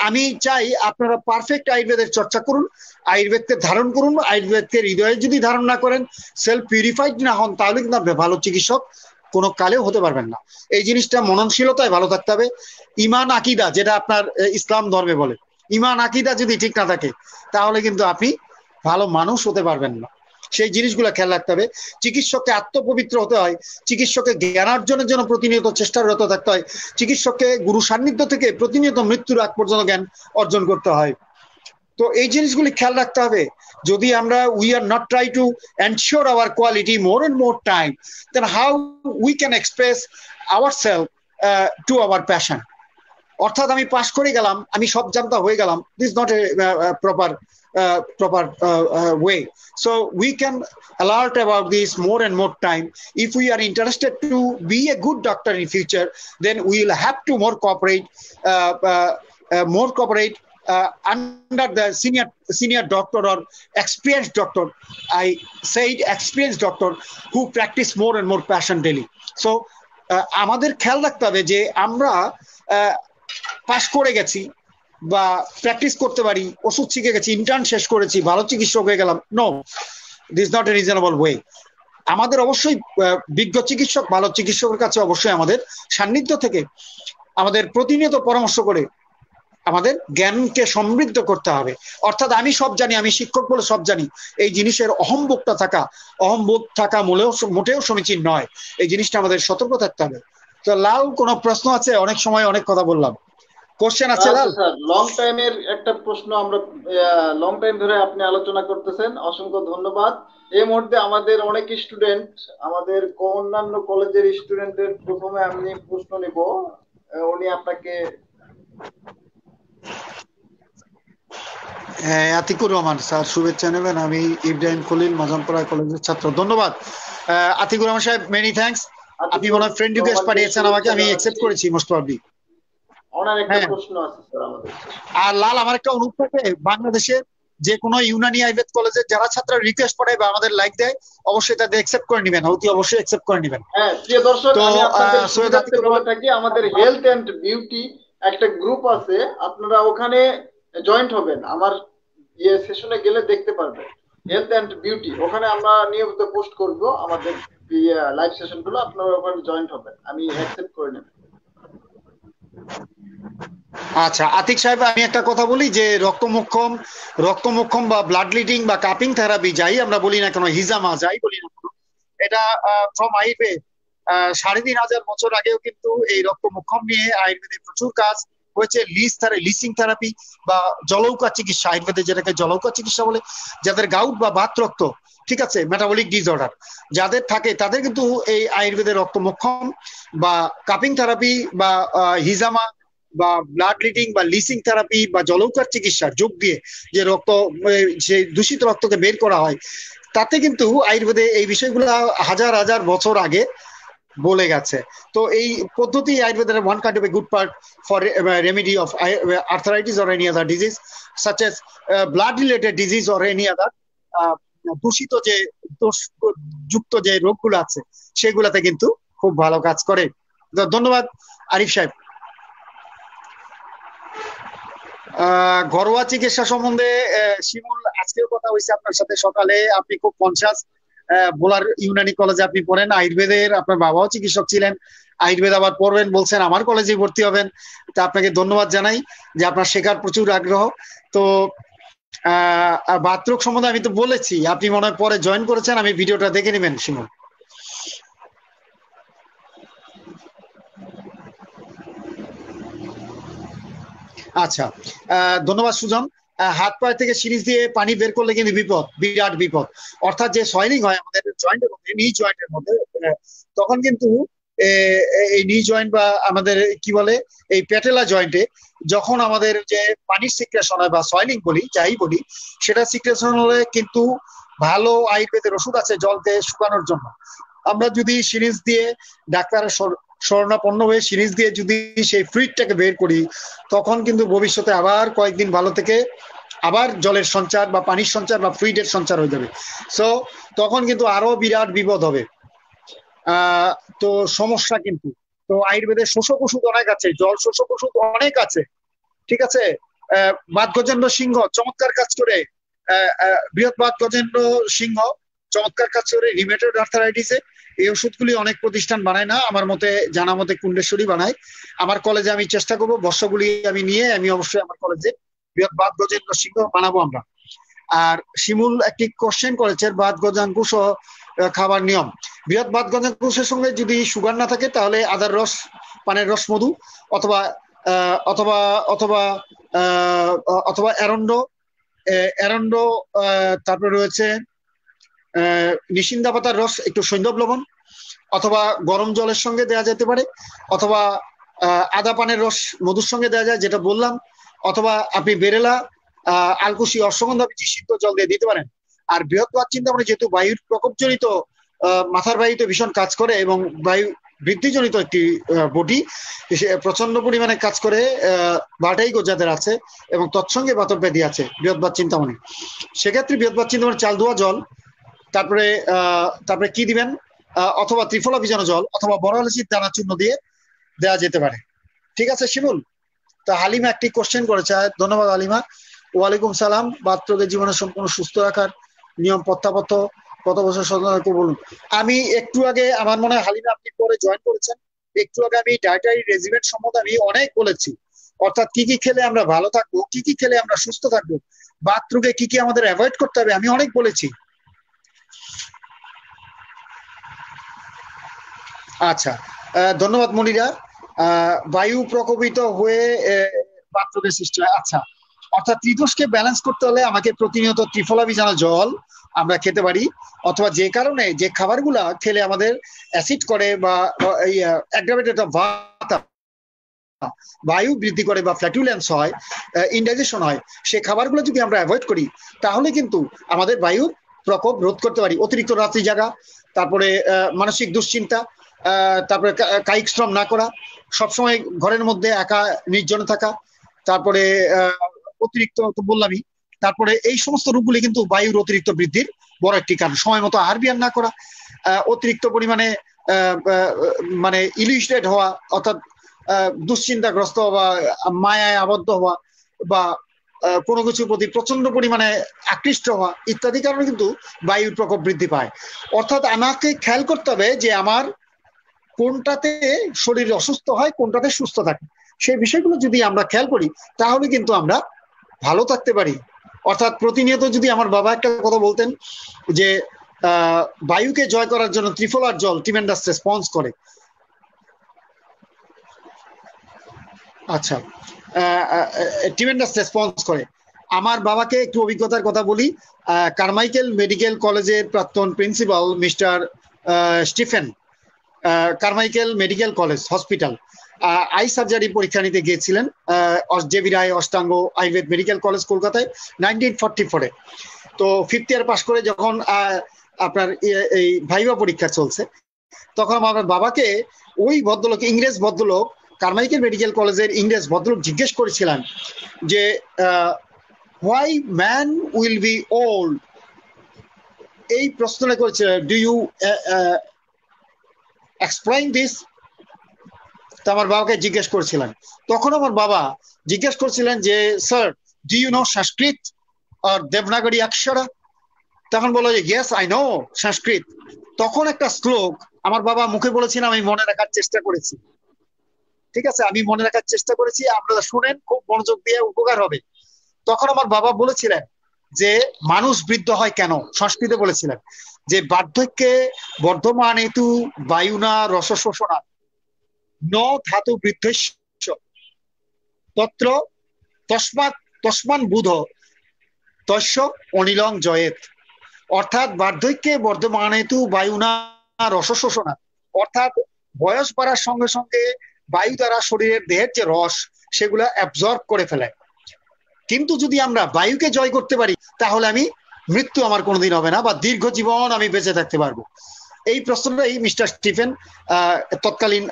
Speaker 2: আমি চাই আপনারা পারফেক্ট আয়ুর্বেদের চর্চা করুন, আয়ুর্বেদকে ধারণ করুন। আয়ুর্বেদকে হৃদয়ে যদি ধারণ না করেন, সেলফ পিউরিফাইড না হন, তাহলে কিন্তু আপনি ভালো চিকিৎসক কোনো কালেও হতে পারবেন না। এই জিনিসটা মননশীলতায় ভালো থাকতে হবে। ইমান আকিদা, যেটা আপনার ইসলাম ধর্মে বলে, ইমান আকিদা যদি ঠিক না থাকে, তাহলে কিন্তু আপনি ভালো মানুষ হতে পারবেন না। সেই জিনিসগুলো খেয়াল রাখতে হবে। চিকিৎসককে আত্মপবিত্র হতে হয়, চিকিৎসককে জ্ঞানার্জনের জন্য প্রতিনিয়ত চেষ্টারত থাকতে হয়, চিকিৎসককে গুরু সান্নিধ্য থেকে প্রতিনিয়ত মৃত্যুর আগ পর্যন্ত জ্ঞান অর্জন করতে হয়। তো এই জিনিসগুলি খেয়াল রাখতে হবে। যদি আমরা we are not try to ensure our quality more and more time, then how we can express ourselves to our passion. অর্থাৎ আমি পাস করে গেলাম, আমি সব জানতা হয়ে গেলাম, this is not a proper way. So we can alert about this more and more time. If we are interested to be a good doctor in future, then we will have to more cooperate under the senior doctor or experienced doctor. I said experienced doctor who practice more and more passion daily. So আমাদের খেয়াল রাখতে হবে যে আমরা pass করে গেছি বা practice করতে পারি, ওষুধ শিখে গেছি, ইন্টার্ন শেষ করেছি, ভালো চিকিৎসক হয়ে গেলাম, no, this not a reasonable way. আমাদের অবশ্যই বিজ্ঞ চিকিৎসক, ভালো চিকিৎসকের কাছে অবশ্যই আমাদের সান্নিধ্য থেকে আমাদের প্রতিনিয়ত পরামর্শ করে আমাদের জ্ঞানকে সমৃদ্ধ করতে হবে। অর্থাৎ আমি সব জানি, আমি শিক্ষক বলে সব জানি, এই জিনিসের অহম্বোধ থাকা মোটেও সমীচীন নয়। এই জিনিসটা আমাদের সতর্ক থাকতে হবে। তো লাল, কোনো প্রশ্ন আছে? অনেক সময় অনেক কথা বললাম, কোশ্চেন আছে লাল?
Speaker 1: লং টাইমের একটা প্রশ্ন, আমরা লং টাইম ধরে আপনি আলোচনা করতেছেন, অসংখ্য ধন্যবাদ। এই মুহূর্তে আমাদের অনেক স্টুডেন্ট, আমাদের অন্যান্য কলেজের স্টুডেন্টের প্রথমে আমি প্রশ্ন নিব, উনি আপনাকে।
Speaker 2: আতিকুর রহমান স্যার শুভেচ্ছা নেবেন। আমি ইব্রাহিম খলিল, মাজামপাড়া কলেজের ছাত্র। ধন্যবাদ আতিকুর রহমান সাহেব, মেনি থ্যাঙ্কস। আপনি মনে হয় ফ্রেন্ড রিকোয়েস্ট পাঠিয়েছেন আমাকে, আমি অ্যাকসেপ্ট করেছি মোস্ট প্রবাবলি।
Speaker 1: অনেক একটা
Speaker 2: হ্যাঁ,
Speaker 1: প্রশ্ন আছে স্যার আমাদের।
Speaker 2: আর লাল আমার একটা অনুরোধ থাকে, বাংলাদেশের যে কোনো ইউনানি আইভেদ কলেজের যারা ছাত্র রিকোয়েস্ট করে বা আমাদের লাইক দেয়, অবশ্যই তাদের একসেপ্ট করে নেবেন, অতি অবশ্যই একসেপ্ট করে নেবেন।
Speaker 1: হ্যাঁ প্রিয় দর্শক,
Speaker 2: তো
Speaker 1: আমি আপনাদের
Speaker 2: সৈয়দ
Speaker 1: সুবিধার্থে
Speaker 2: আতিকুর
Speaker 1: বলে
Speaker 2: রহমান,
Speaker 1: থাকি, আমাদের হেলথ এন্ড বিউটি একটা গ্রুপ আছে, আপনারা ওখানে জয়েন্ট হবেন, আমার ইয়ে সেশনে গেলে দেখতে পারবেন। হেলথ এন্ড বিউটি, ওখানে আমরা নিয়মিত পোস্ট করব আমাদের লাইভ সেশন গুলো, আপনারা ওখানে জয়েন্ট হবেন, আমি অ্যাকসেপ্ট করে নেবেন।
Speaker 2: আচ্ছা আতিক সাহেব, আমি একটা কথা বলি যে রক্তমুক্ষম বা ব্লাড লিডিং বা কাপিং থেরাপি যাই আমরা বলি না কেন, হিজামা যাই বলি না কেন, এটা ফ্রম আয়ুর্বেদ ৩,৫০০ আগেও কিন্তু এই রক্তমুক্ষম নিয়ে আয়ুর্বেদে প্রচুর কাজ হয়েছে। লিসিং থেরাপি বা জলৌকা চিকিৎসা, আয়ুর্বেদে যেটাকে জলৌকা চিকিৎসা বলে, যাদের গাউট বা বাত রক্ত, ঠিক আছে, মেটাবলিক ডিসঅর্ডার যাদের থাকে, তাদের কিন্তু এই আয়ুর্বেদের রক্তমুক্ষম বা কাপিং থেরাপি বা হিজামা বা ব্লাড লিডিং বা লিসিং থেরাপি বা জলৌকার চিকিৎসা যোগ দিয়ে যে সেই দূষিত রক্তকে বের করা হয়, তাতে কিন্তু আয়ুর্বেদে এই বিষয়গুলো হাজার হাজার বছর আগে বলে গেছে। তো এই পদ্ধতি আয়ুর্বেদের one kind of a good part for remedy of arthritis or any other disease such as blood related disease or any other দূষিত যে যুক্ত যে রোগগুলো আছে সেগুলাতে কিন্তু খুব ভালো কাজ করে। ধন্যবাদ আরিফ সাহেব। ঘরোয়া চিকিৎসা সম্বন্ধে শিমুল আজকেও কথা হয়েছে আপনার সাথে সকালে, আপনি খুব কনসাস। বোলার ইউনানি কলেজে আপনি পড়েন, আয়ুর্বেদের, আপনার বাবাও চিকিৎসক ছিলেন, আয়ুর্বেদ আবার পড়বেন বলছেন, আমার কলেজে ভর্তি হবেন। তা আপনাকে ধন্যবাদ জানাই যে আপনার শেখার প্রচুর আগ্রহ। তো বাতরোগ সম্বন্ধে আমি তো বলেছি, আপনি মনে হয় পরে জয়েন করেছেন, আমি ভিডিওটা দেখে নেবেন শিমুল। আচ্ছা, ধন্যবাদ সুজন। হাত পায়ে থেকে সিরিজ দিয়ে পানি বের করলে কিন্তু বিপদ, বিরাট বিপদ। অর্থাৎ যে সয়েলিং হয় আমাদের জয়েন্টের মধ্যে, নি জয়েন্টের মধ্যে, তখন কিন্তু এই নি জয়েন্ট বা আমাদের কি বলে এই প্যাটেলা জয়েন্টে যখন আমাদের যে পানির সিক্রেশন হয় বা সয়েলিং বলি, যাই বলি, সেটা সিক্রেশন হলে কিন্তু ভালো আয়ুর্বেদের ওষুধ আছে জলকে শুকানোর জন্য। আমরা যদি সিরিজ দিয়ে ডাক্তারের শরণাপন্ন হয়ে সিরিজ দিয়ে যদি সেই ফ্লুইডটাকে বের করি, তখন কিন্তু ভবিষ্যতে আবার কয়েকদিন ভালো থেকে আবার জলের সঞ্চার বা পানির সঞ্চার বা ফ্লুইডের সঞ্চার হয়ে যাবে। সো তখন কিন্তু আরো বিরাট বিপদ হবে। তো সমস্যা কিন্তু, তো আয়ুর্বেদের শোষক ওষুধ অনেক আছে, জল শোষক ওষুধ অনেক আছে, ঠিক আছে। বাত গজেন্দ্র সিংহ চমৎকার কাজ করে, বৃহৎ বাত গজেন্দ্র সিংহ চমৎকার কাজ করে রিমেটয়েড আর্থারাইটিসে। এই ওষুধগুলি অনেক প্রতিষ্ঠান বানায় না, আমার মতে জানা মতে কুণ্ডেশ্বরী বানায়। আমার কলেজে আমি চেষ্টা করবো বর্ষগুলি আমি নিয়ে, আমি অবশ্যই আমার কলেজে বৃহৎ বাত গজেন্দ্র সিংহ বানাবো আমরা। আর শিমুল একটি কোশ্চেন করেছে বাত গজাঙ্কুশ খাবার নিয়ম। বৃহৎ বাত গজাঙ্কুশের সঙ্গে যদি সুগার না থাকে তাহলে আদার রস, পানের রস, মধু, অথবা অথবা অথবা অথবা অ্যারন্ড, তারপরে রয়েছে নিশিন্দা পাতার রস, একটু সৈন্ধব লবণ, অথবা গরম জলের সঙ্গে দেওয়া যেতে পারে, অথবা আদা পানের রস মধুর সঙ্গে দেওয়া যায় যেটা বললাম, অথবা আপনি বেরেলা, আলকুশি, অশ্বগন্ধা বীজ সিদ্ধ জল দিয়ে দিতে পারেন। আর বৃহৎ চিন্তামণি যেহেতু বায়ুর প্রকোপজনিত মাথার বায়ুতে ভীষণ কাজ করে এবং বায়ু বৃদ্ধিজনিত একটি বডি, প্রচন্ড পরিমাণে কাজ করে, ভার্টাইগো যাদের আছে এবং তৎসঙ্গে বাতব্যাধি আছে বৃহৎ চিন্তামণি, সেক্ষেত্রে বৃহৎ চিন্তামণি চাল ধোয়া জল, তারপরে কি দিবেন, অথবা ত্রিফলা ভিজানো জল, অথবা বড় এলাচির দানা চূর্ণ দিয়ে দেওয়া যেতে পারে। ঠিক আছে শিমুল? তো হালিমা একটি কোশ্চেন করেছে, ধন্যবাদ হালিমা। ওয়ালাইকুম সালাম। বাতরোগের জীবনে সম্পূর্ণ সুস্থ রাখার নিয়ম প্রত্যাপত্য কত বছর সচেতন বলুন। আমি একটু আগে, আমার মনে হয় হালিমা আপনি পরে জয়েন করেছেন, একটু আগে আমি ডায়েটারি রেজিমেন্ট সম্বন্ধে আমি অনেক বলেছি। অর্থাৎ কি কি খেলে আমরা ভালো থাকবো, কি কি খেলে আমরা সুস্থ থাকবো, বাতরোগে কি কি আমাদের অ্যাভয়েড করতে হবে, আমি অনেক বলেছি। আচ্ছা, ধন্যবাদ মনিরা। বায়ু প্রকোপিত হয়ে বাতরোগের সৃষ্টি হয়। আচ্ছা, অর্থাৎ ত্রিদোষকে ব্যালেন্স করতে হলে আমাকে প্রতিনিয়ত ত্রিফলা ভিজানো জল আমরা খেতে পারি, অথবা যে কারণে যে খাবারগুলা খেলে আমাদের অ্যাসিড করে বা অ্যাগ্রাভেটেড ভাতা, বায়ু বৃদ্ধি করে বা ফ্ল্যাটুলেন্স হয়, ইনডাইজেশন হয়, সে খাবারগুলো যদি আমরা অ্যাভয়েড করি তাহলে কিন্তু আমাদের বায়ুর প্রকোপ রোধ করতে পারি। অতিরিক্ত রাত্রি জাগা, তারপরে মানসিক দুশ্চিন্তা, তারপরে কায়িক শ্রম না করা, সবসময় ঘরের মধ্যে একা নির্জনে থাকা, তারপরে অতিরিক্ত তো বললামই, তারপরে এই সমস্ত রোগগুলি কিন্তু বায়ুর অতিরিক্ত বৃদ্ধির বড় একটি কারণ। সময় মতো আহার বিহার না করা, অতিরিক্ত পরিমাণে মানে ইলিউশনেট হওয়া, অর্থাৎ দুশ্চিন্তাগ্রস্ত বা মায়ায় আবদ্ধ হওয়া বা কোনো কিছুর প্রতি প্রচন্ড পরিমাণে আকৃষ্ট হওয়া ইত্যাদি কারণে কিন্তু বায়ুর প্রকোপ বৃদ্ধি পায়। অর্থাৎ আমাকে খেয়াল করতে হবে যে আমার কোনটাতে শরীর অসুস্থ হয়, কোনটাতে সুস্থ থাকে, সেই বিষয়গুলো যদি আমরা খেয়াল করি তাহলে কিন্তু আমরা ভালো থাকতে পারি। অর্থাৎ প্রতিনিয়ত যদি আমার বাবা একটা কথা বলতেন যে বায়ুকে জয় করার জন্য ত্রিফলার জল ট্রিমেন্ডাস রেসপন্স করে। আচ্ছা, ট্রিমেন্ডাস রেসপন্স করে। আমার বাবাকে একটু অভিজ্ঞতার কথা বলি। কারমাইকেল মেডিকেল কলেজের প্রাক্তন principal mister Stephen, Carmichael medical college hospital I surgery পরীক্ষা নিতে গিয়েছিলেন জেবি রায় অষ্টাঙ্গ আয়ুর্বেদ মেডিকেল কলেজ কলকাতায় 1944-এ। তো ফিফথ ইয়ার পাশ করে যখন আপনার এই ভাইভা পরীক্ষা চলছে, তখন আমার বাবাকে ওই ভদ্রলোক, ইংরেজ ভদ্রলোক, কারমাইকেল মেডিকেল কলেজের ইংরেজ ভদ্রলোক জিজ্ঞেস করেছিলেন যে why man will be old, এই প্রশ্নটা করেছিলেন, ডু ইউ এক্সপ্লেইন দিস। তো আমার বাবাকে জিজ্ঞেস করেছিলেন, তখন আমার বাবা জিজ্ঞেস করছিলেন যে স্যার ডু ইউ নো সংস্কৃত আর দেবনাগরী অক্ষরা। তখন বললো যে ইয়েস আই নো সংস্কৃত। তখন একটা শ্লোক আমার বাবা মুখে বলেছিলেন, আমি মনে রাখার চেষ্টা করেছি। ঠিক আছে, আমি মনে রাখার চেষ্টা করেছি, আপনারা শুনেন, খুব মনোযোগ দিয়ে উপকার হবে। তখন আমার বাবা বলেছিলেন যে মানুষ বৃদ্ধ হয় কেন, সংস্কৃতে বলেছিলেন যে বার্ধক্যে বর্ধমান হেতু বায়ুনা রস শোষণা ন ধাতু বৃদ্ধস্য তত্র তস্মান বুধ তস্য অনিলং জয়েত। অর্থাৎ বার্ধক্যে বর্ধমান হেতু বায়ুনা রস শোষণা, অর্থাৎ বয়স বাড়ার সঙ্গে সঙ্গে বায়ু দ্বারা শরীরের দেহের যে রস সেগুলো অ্যাবজর্ব করে ফেলে। কিন্তু যদি আমরা বায়ুকে জয় করতে পারি তাহলে আমি মৃত্যু আমার কোনোদিন হবে না, বা দীর্ঘ জীবন আমি বেঁচে থাকতে পারবো। এই প্রশ্নটা এই মিস্টার স্টিফেন তৎকালীন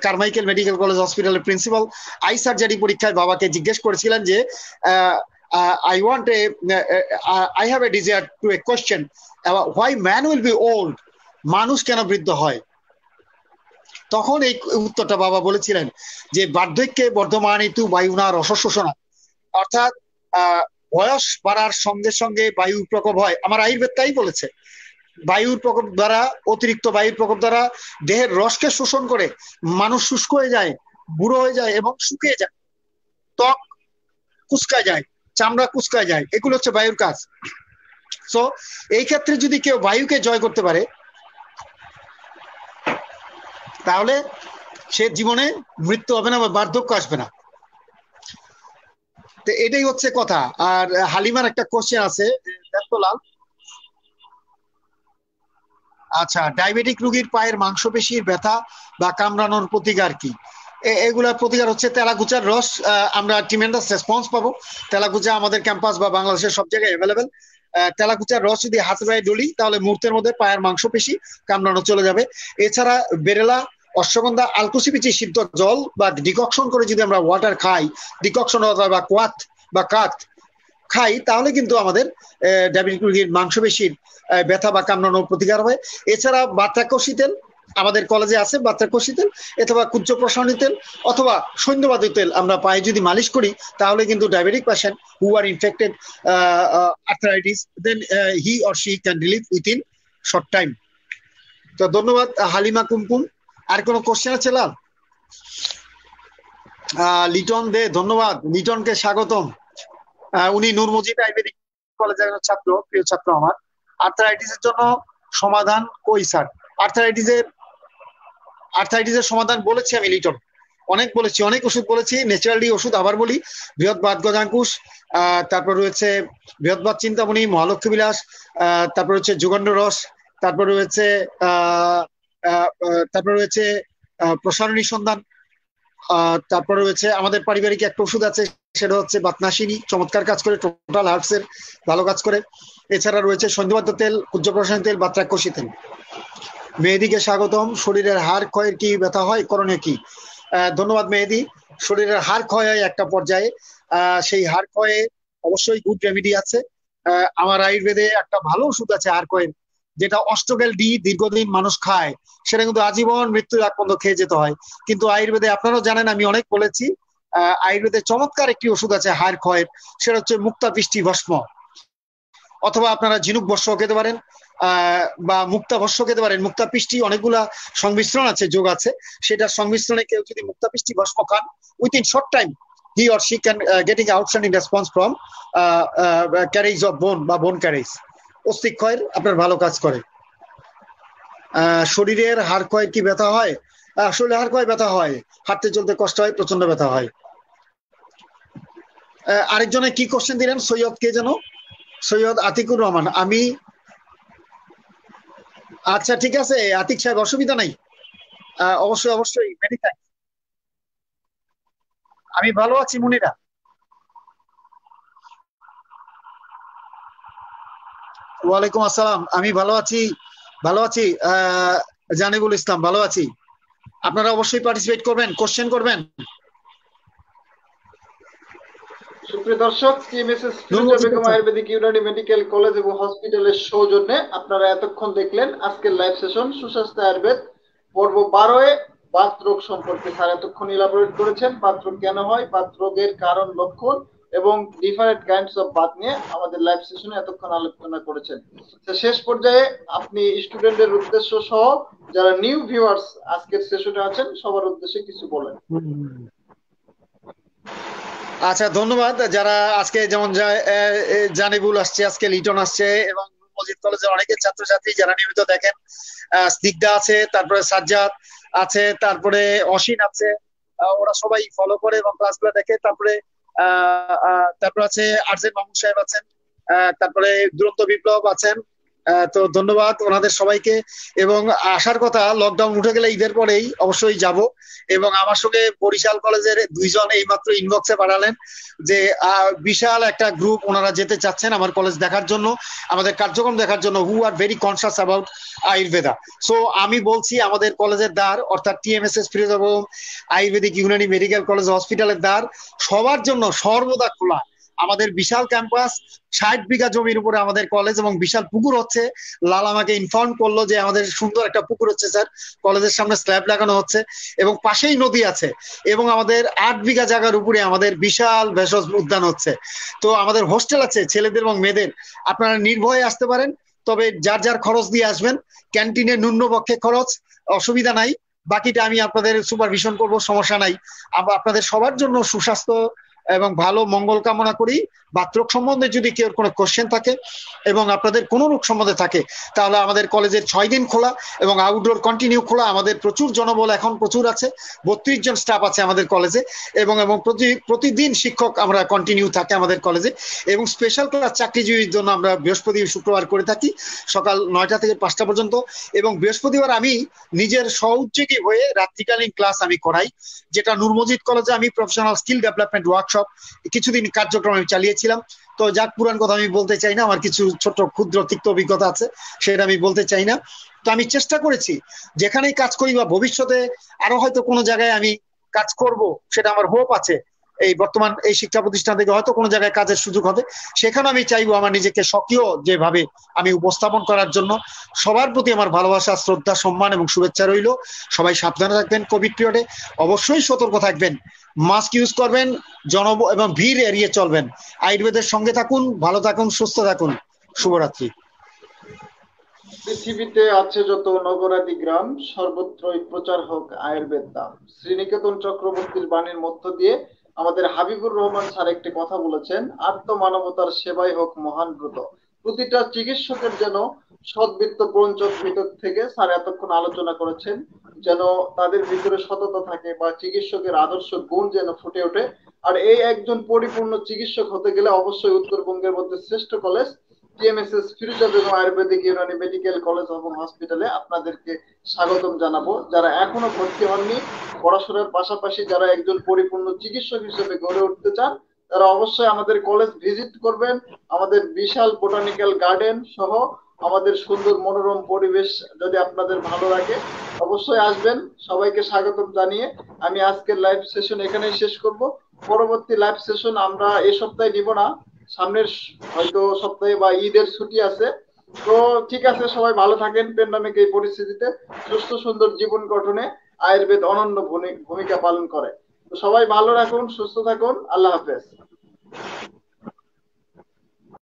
Speaker 2: কারমাইকেল মেডিকেল কলেজ হসপিটালের প্রিন্সিপাল আই সার্জারি পরীক্ষায় বাবাকে জিজ্ঞেস করেছিলেন যে I have a desire to a question about why man will be old, মানুষ কেন বৃদ্ধ হয়। তখন এই উত্তরটা বাবা বলেছিলেন যে বার্ধক্যে বর্ধমান হেতু বায়ুনা রস শোষণা, অর্থাৎ বয়স বাড়ার সঙ্গে সঙ্গে বায়ুর প্রকোপ হয়। আমার আয়ুর্বেদ তাই বলেছে, বায়ুর প্রকোপ দ্বারা, অতিরিক্ত বায়ুর প্রকোপ দ্বারা দেহের রসকে শোষণ করে মানুষ শুষ্ক হয়ে যায়, বুড়ো হয়ে যায় এবং শুকিয়ে যায়, ত্বক কুচকায় যায়, চামড়া কুচকায় যায়, এগুলো হচ্ছে বায়ুর কাজ। সো এই ক্ষেত্রে যদি কেউ বায়ুকে জয় করতে পারে তাহলে সে জীবনে মৃত্যু হবে না বা বার্ধক্য আসবে না। তো এটাই হচ্ছে কথা। আর হালিমার একটা কোশ্চেন আছে, দেবলাল, আচ্ছা, ডায়াবেটিক রোগীর পায়ের মাংসপেশির ব্যথা বা কামড়ানোর প্রতিকার কি? এগুলার প্রতিকার হচ্ছে তেলাকুচার রস। আমরা ট্রিমেন্ডাস রেসপন্স পাবো। তেলাকুচা আমাদের ক্যাম্পাস বা বাংলাদেশের সব জায়গায় অ্যাভেলেবেল। তেলাকুচার রস যদি হাতে পায়ে ডলি তাহলে মুহূর্তের মধ্যে পায়ের মাংসপেশি কামড়ানো চলে যাবে। এছাড়া বেরেলা, অশ্বগন্ধা, আলকুসি সিদ্ধ জল বা ডিককশন করে যদি আমরা ওয়াটার খাই, ডিককশন বা কোয়াত বা কাত খাই, তাহলে কিন্তু আমাদের ডায়াবেটিক রোগীর মাংসপেশির ব্যথা বা কামড়ানোর প্রতিকার হয়। এছাড়া বাত্রাকষি তেল আমাদের কলেজে আছে, বাত্রাকষি তেল অথবা কুচ্চ প্রসারণী তেল অথবা সৈন্যবাদী তেল আমরা পায়ে যদি মালিশ করি তাহলে কিন্তু diabetic patient who are infected arthritis then he or she can relieve within short time. তো ধন্যবাদ হালিমা কুমকুম। আর কোনো কোশ্চেন আছে লাল? লিটন দে, ধন্যবাদ, লিটনকে স্বাগতম। উনি নূর মজিদ আয়ুর্বেদিক কলেজের ছাত্র, প্রিয় ছাত্র আমার। আর্থ্রাইটিসের জন্য সমাধান কই স্যার? আর্থ্রাইটিসের সমাধান বলেছি আমি লিটন, অনেক বলেছি, অনেক ওষুধ বলেছি, ন্যাচারালি ওষুধ আবার বলি, বৃহৎবাদ গজাঙ্কুশ, তারপর রয়েছে বৃহৎবাদ চিন্তামণি, মহালক্ষ্মী বিলাস, তারপর হচ্ছে যুগণ্ড রস, তারপর রয়েছে প্রসারণী সন্ধান, তারপরে রয়েছে আমাদের পারিবারিক একটা ওষুধ আছে সেটা হচ্ছে বাতনাশিনী, চমৎকার কাজ করে, টোটাল হার্টস এর ভালো কাজ করে। এছাড়া রয়েছে সন্ধিবাদ্য তেল, কুজ্জ প্রসারণী তেল, বাত্রাকষি তেল। মেহেদিকে স্বাগতম। শরীরের হাড় ক্ষয়ের কি ব্যথা হয়, করণীয় কি? ধন্যবাদ মেহেদি। শরীরের হাড় ক্ষয় হয় একটা পর্যায়ে, সেই হাড় ক্ষয়ে অবশ্যই গুড রেমেডি আছে। আমার আয়ুর্বেদে একটা ভালো ওষুধ আছে হাড় ক্ষয়ের, যেটা অস্ট্রোগেল ডি, দীর্ঘদিন মানুষ খায়, সেটা কিন্তু আজীবন মৃত্যুর আগ পর্যন্ত খেয়ে যেতে হয়। কিন্তু আয়ুর্বেদে আপনারাও জানেন, আমি অনেক বলেছি, আয়ুর্বেদে চমৎকার একটি ওষুধ আছে হাড় ক্ষয়ের, সেটা হচ্ছে মুক্তা পিষ্টি ভস্ম, অথবা আপনারা ঝিনুক ভস্য খেতে পারেন, বা মুক্তা ভস্য খেতে পারেন। মুক্তা পিষ্টি অনেকগুলা সংমিশ্রণ আছে, যোগ আছে, সেটার সংমিশ্রণে কেউ যদি মুক্তা পিষ্টি ভস্ম খান, within short time he or she can getting outstanding response from carriage of bone বা বোন ক্যারেজ, অস্থিক্ষয়ের আপনার ভালো কাজ করে। শরীরের হাড় ক্ষয়ের কি ব্যথা হয়? আসলে হাড় ক্ষয় ব্যথা হয়, হাঁটতে চলতে কষ্ট হয়, প্রচন্ড ব্যথা হয়। আরেকজনে কি কোশ্চেন দিলেন, সৈয়দ কে যেন? সৈয়দ আতিকুর রহমান। আমি আচ্ছা ঠিক আছে আতিক সাহেব, অসুবিধা নাই। অবশ্যই অবশ্যই, মেনি থ্যাঙ্কস। আমি ভালো আছি মুনিরা। ওয়ালাইকুম আসসালাম, আমি ভালো আছি, ভালো আছি। জানিবুল ইসলাম, ভালো আছি। আপনারা অবশ্যই পার্টিসিপেট করবেন, কোশ্চেন করবেন।
Speaker 1: সুপ্রিয় দর্শক, টিএমএসএস ফিরোজা
Speaker 2: নুরমজিদ
Speaker 1: বেগম
Speaker 2: আছেন।
Speaker 1: আয়ুর্বেদিক ইউনানি মেডিকেল কলেজ এবং হসপিটালের সৌজন্যে আপনারা এতক্ষণ দেখলেন আজকের লাইভ সেশন সুস্বাস্থ্য আয়ুর্বেদ পর্ব 12-এ বাত রোগ সম্পর্কে। স্যার এতক্ষণ ইলাবোরেট করেছেন বাত রোগ কেন হয়, বাত রোগের কারণ, লক্ষণ এবং ডিফারেন্ট কাইন্ডস অফ বাত নিয়ে আমাদের লাইভ সেশনে এতক্ষণ আলোচনা করেছেন। শেষ পর্যায়ে আপনি স্টুডেন্টের উদ্দেশ্য সহ যারা নিউ ভিউয়ার্স আজকের সেশনে আছেন সবার উদ্দেশ্যে কিছু বলেন।
Speaker 2: আচ্ছা ধন্যবাদ। যারা আজকে যেমন জানিবুল আসছে, আজকে লিটন আসছে, এবং মসজিদ কলেজের অনেকে ছাত্রছাত্রী যারা নিয়মিত দেখেন, স্নিগ্ধা আছে, তারপরে সাজ্জাদ আছে, তারপরে অসীন আছে, ওরা সবাই ফলো করে এবং ক্লাসগুলো দেখে। তারপরে তারপর আছে আরজেন মাহমুদ সাহেব আছেন, তারপরে দুরন্ত বিপ্লব আছেন। তো ধন্যবাদ ওনাদের সবাইকে। এবং আসার কথা, লকডাউন উঠে গেলে ঈদের পরেই অবশ্যই যাব। এবং আমার সঙ্গে বরিশাল কলেজের দুইজন এইমাত্র ইনবক্সে পাঠালেন যে বিশাল একটা গ্রুপ ওনারা যেতে চাচ্ছেন আমার কলেজ দেখার জন্য, আমাদের কার্যক্রম দেখার জন্য, who are very conscious about Ayurveda. So আমি বলছি আমাদের কলেজের দ্বার, অর্থাৎ TMSS Firoza Begum Ayurvedic Unani medical college হসপিটালের দ্বার সবার জন্য সর্বদা খোলা। আমাদের বিশাল ক্যাম্পাস, 60 বিঘা জমির উপরে আমাদের কলেজ, এবং বিশাল পুকুর হচ্ছে। লাল আমাকে ইনফর্ম করলো যে আমাদের সুন্দর একটা পুকুর হচ্ছে স্যার, কলেজের সামনে স্ল্যাব লাগানো হচ্ছে, এবং পাশেই নদী আছে, এবং আমাদের 8 বিঘা জায়গার উপরে আমাদের বিশাল ভেষজ উদ্যান হচ্ছে। তো আমাদের হোস্টেল আছে ছেলেদের এবং মেয়েদের, আপনারা নির্ভয়ে আসতে পারেন। তবে যার যার খরচ দিয়ে আসবেন, ক্যান্টিনে ন্যূনপক্ষে খরচ, অসুবিধা নাই, বাকিটা আমি আপনাদের সুপারভিশন করব, সমস্যা নাই। আপনাদের সবার জন্য সুস্বাস্থ্য এবং ভালো মঙ্গল কামনা করি। বাতরোগ সম্বন্ধে যদি কেউ কোনো কোশ্চেন থাকে এবং আপনাদের কোনো রোগ সম্বন্ধে থাকে, তাহলে আমাদের কলেজের 6 দিন খোলা এবং আউটডোর কন্টিনিউ খোলা। আমাদের প্রচুর জনবল এখন প্রচুর আছে, 32 জন স্টাফ আছে আমাদের কলেজে, এবং প্রতিদিন শিক্ষক আমরা কন্টিনিউ থাকে আমাদের কলেজে। এবং স্পেশাল ক্লাস চাকরিজীবীর জন্য আমরা বৃহস্পতি শুক্রবার করে থাকি, সকাল 9টা থেকে 5টা পর্যন্ত। এবং বৃহস্পতিবার আমি নিজের স্বউদ্যোগী হয়ে রাত্রিকালীন ক্লাস আমি করাই, যেটা নূর মজিদ কলেজে আমি প্রফেশনাল স্কিল ডেভেলপমেন্ট ওয়ার্কশপ কিছুদিন কার্যক্রম আমি চালিয়েছিলাম। তো যাক, পুরান কথা আমি বলতে চাই না, আমার কিছু ছোট ক্ষুদ্র তিক্ত অভিজ্ঞতা আছে, সেটা আমি বলতে চাই না। তো আমি চেষ্টা করেছি যেখানেই কাজ করি বা ভবিষ্যতে আরো হয়তো কোনো জায়গায় আমি কাজ করব, সেটা আমার হোপ আছে, এই বর্তমান এই শিক্ষা প্রতিষ্ঠান থেকে হয়তো কোনো জায়গায় কাজের সুযোগ হবে, সেখানে আমি চাইবো আমার নিজেকে সক্রিয় যেভাবে আমি উপস্থাপন করার জন্য। সবার প্রতি আমার ভালোবাসা, শ্রদ্ধা, সম্মান এবং শুভেচ্ছা রইল। সবাই সাবধানে থাকবেন, কোভিড পিরিয়ডে অবশ্যই সতর্ক থাকবেন, মাস্ক ইউজ করবেন, এবং ভিড় এড়িয়ে চলবেন। আয়ুর্বেদের সঙ্গে থাকুন, ভালো থাকুন, সুস্থ থাকুন। শুভরাত্রি।
Speaker 1: পৃথিবীতে আছে যত নগরাদি গ্রাম, সর্বত্রই প্রচার হোক আয়ুর্বেদ নাম। শ্রীনিকেতন চক্রবর্তীর বাণীর মধ্য দিয়ে আমাদের হাবিবুর রহমান স্যার একটি কথা বলেছেন, আত্মমানবতার সেবাই হোক মহান ব্রত। প্রতিটা চিকিৎসকের যেন সদ্বৃত্ত প্রঞ্চক ভিতর থেকে স্যার এতক্ষণ আলোচনা করেছেন, যেন তাদের ভিতরে সততা থাকে বা চিকিৎসকের আদর্শ গুণ যেন ফুটে ওঠে। আর এই একজন পরিপূর্ণ চিকিৎসক হতে গেলে অবশ্যই উত্তরবঙ্গের মধ্যে শ্রেষ্ঠ college TMSS Firoza Begum Ayurvedic Unani medical college এবং হসপিটালে আপনাদেরকে স্বাগতম জানাবো। যারা এখনো ভর্তি হননি, পড়াশোনার পাশাপাশি যারা একজন পরিপূর্ণ চিকিৎসক হিসেবে গড়ে উঠতে চান, তারা অবশ্যই আমাদের কলেজ ভিজিট করবেন। আমাদের বিশাল বোটানিক্যাল গার্ডেন সহ আমাদের সুন্দর মনোরম পরিবেশ যদি আপনাদের ভালো লাগে অবশ্যই আসবেন। সবাইকে স্বাগতম জানিয়ে আমি আজকের লাইভ সেশন এখানেই শেষ করব। পরবর্তী লাইভ সেশন আমরা এই সপ্তাহে নিব না, সামনের হয়তো সপ্তাহে বা ঈদের ছুটি আছে। তো ঠিক আছে, সবাই ভালো থাকেন। প্যান্ডামিক এই পরিস্থিতিতে সুস্থ সুন্দর জীবন গঠনে আয়ুর্বেদ অনন্য ভূমিকা পালন করে। তো সবাই ভালো রাখুন, সুস্থ থাকুন। আল্লাহ হাফেজ।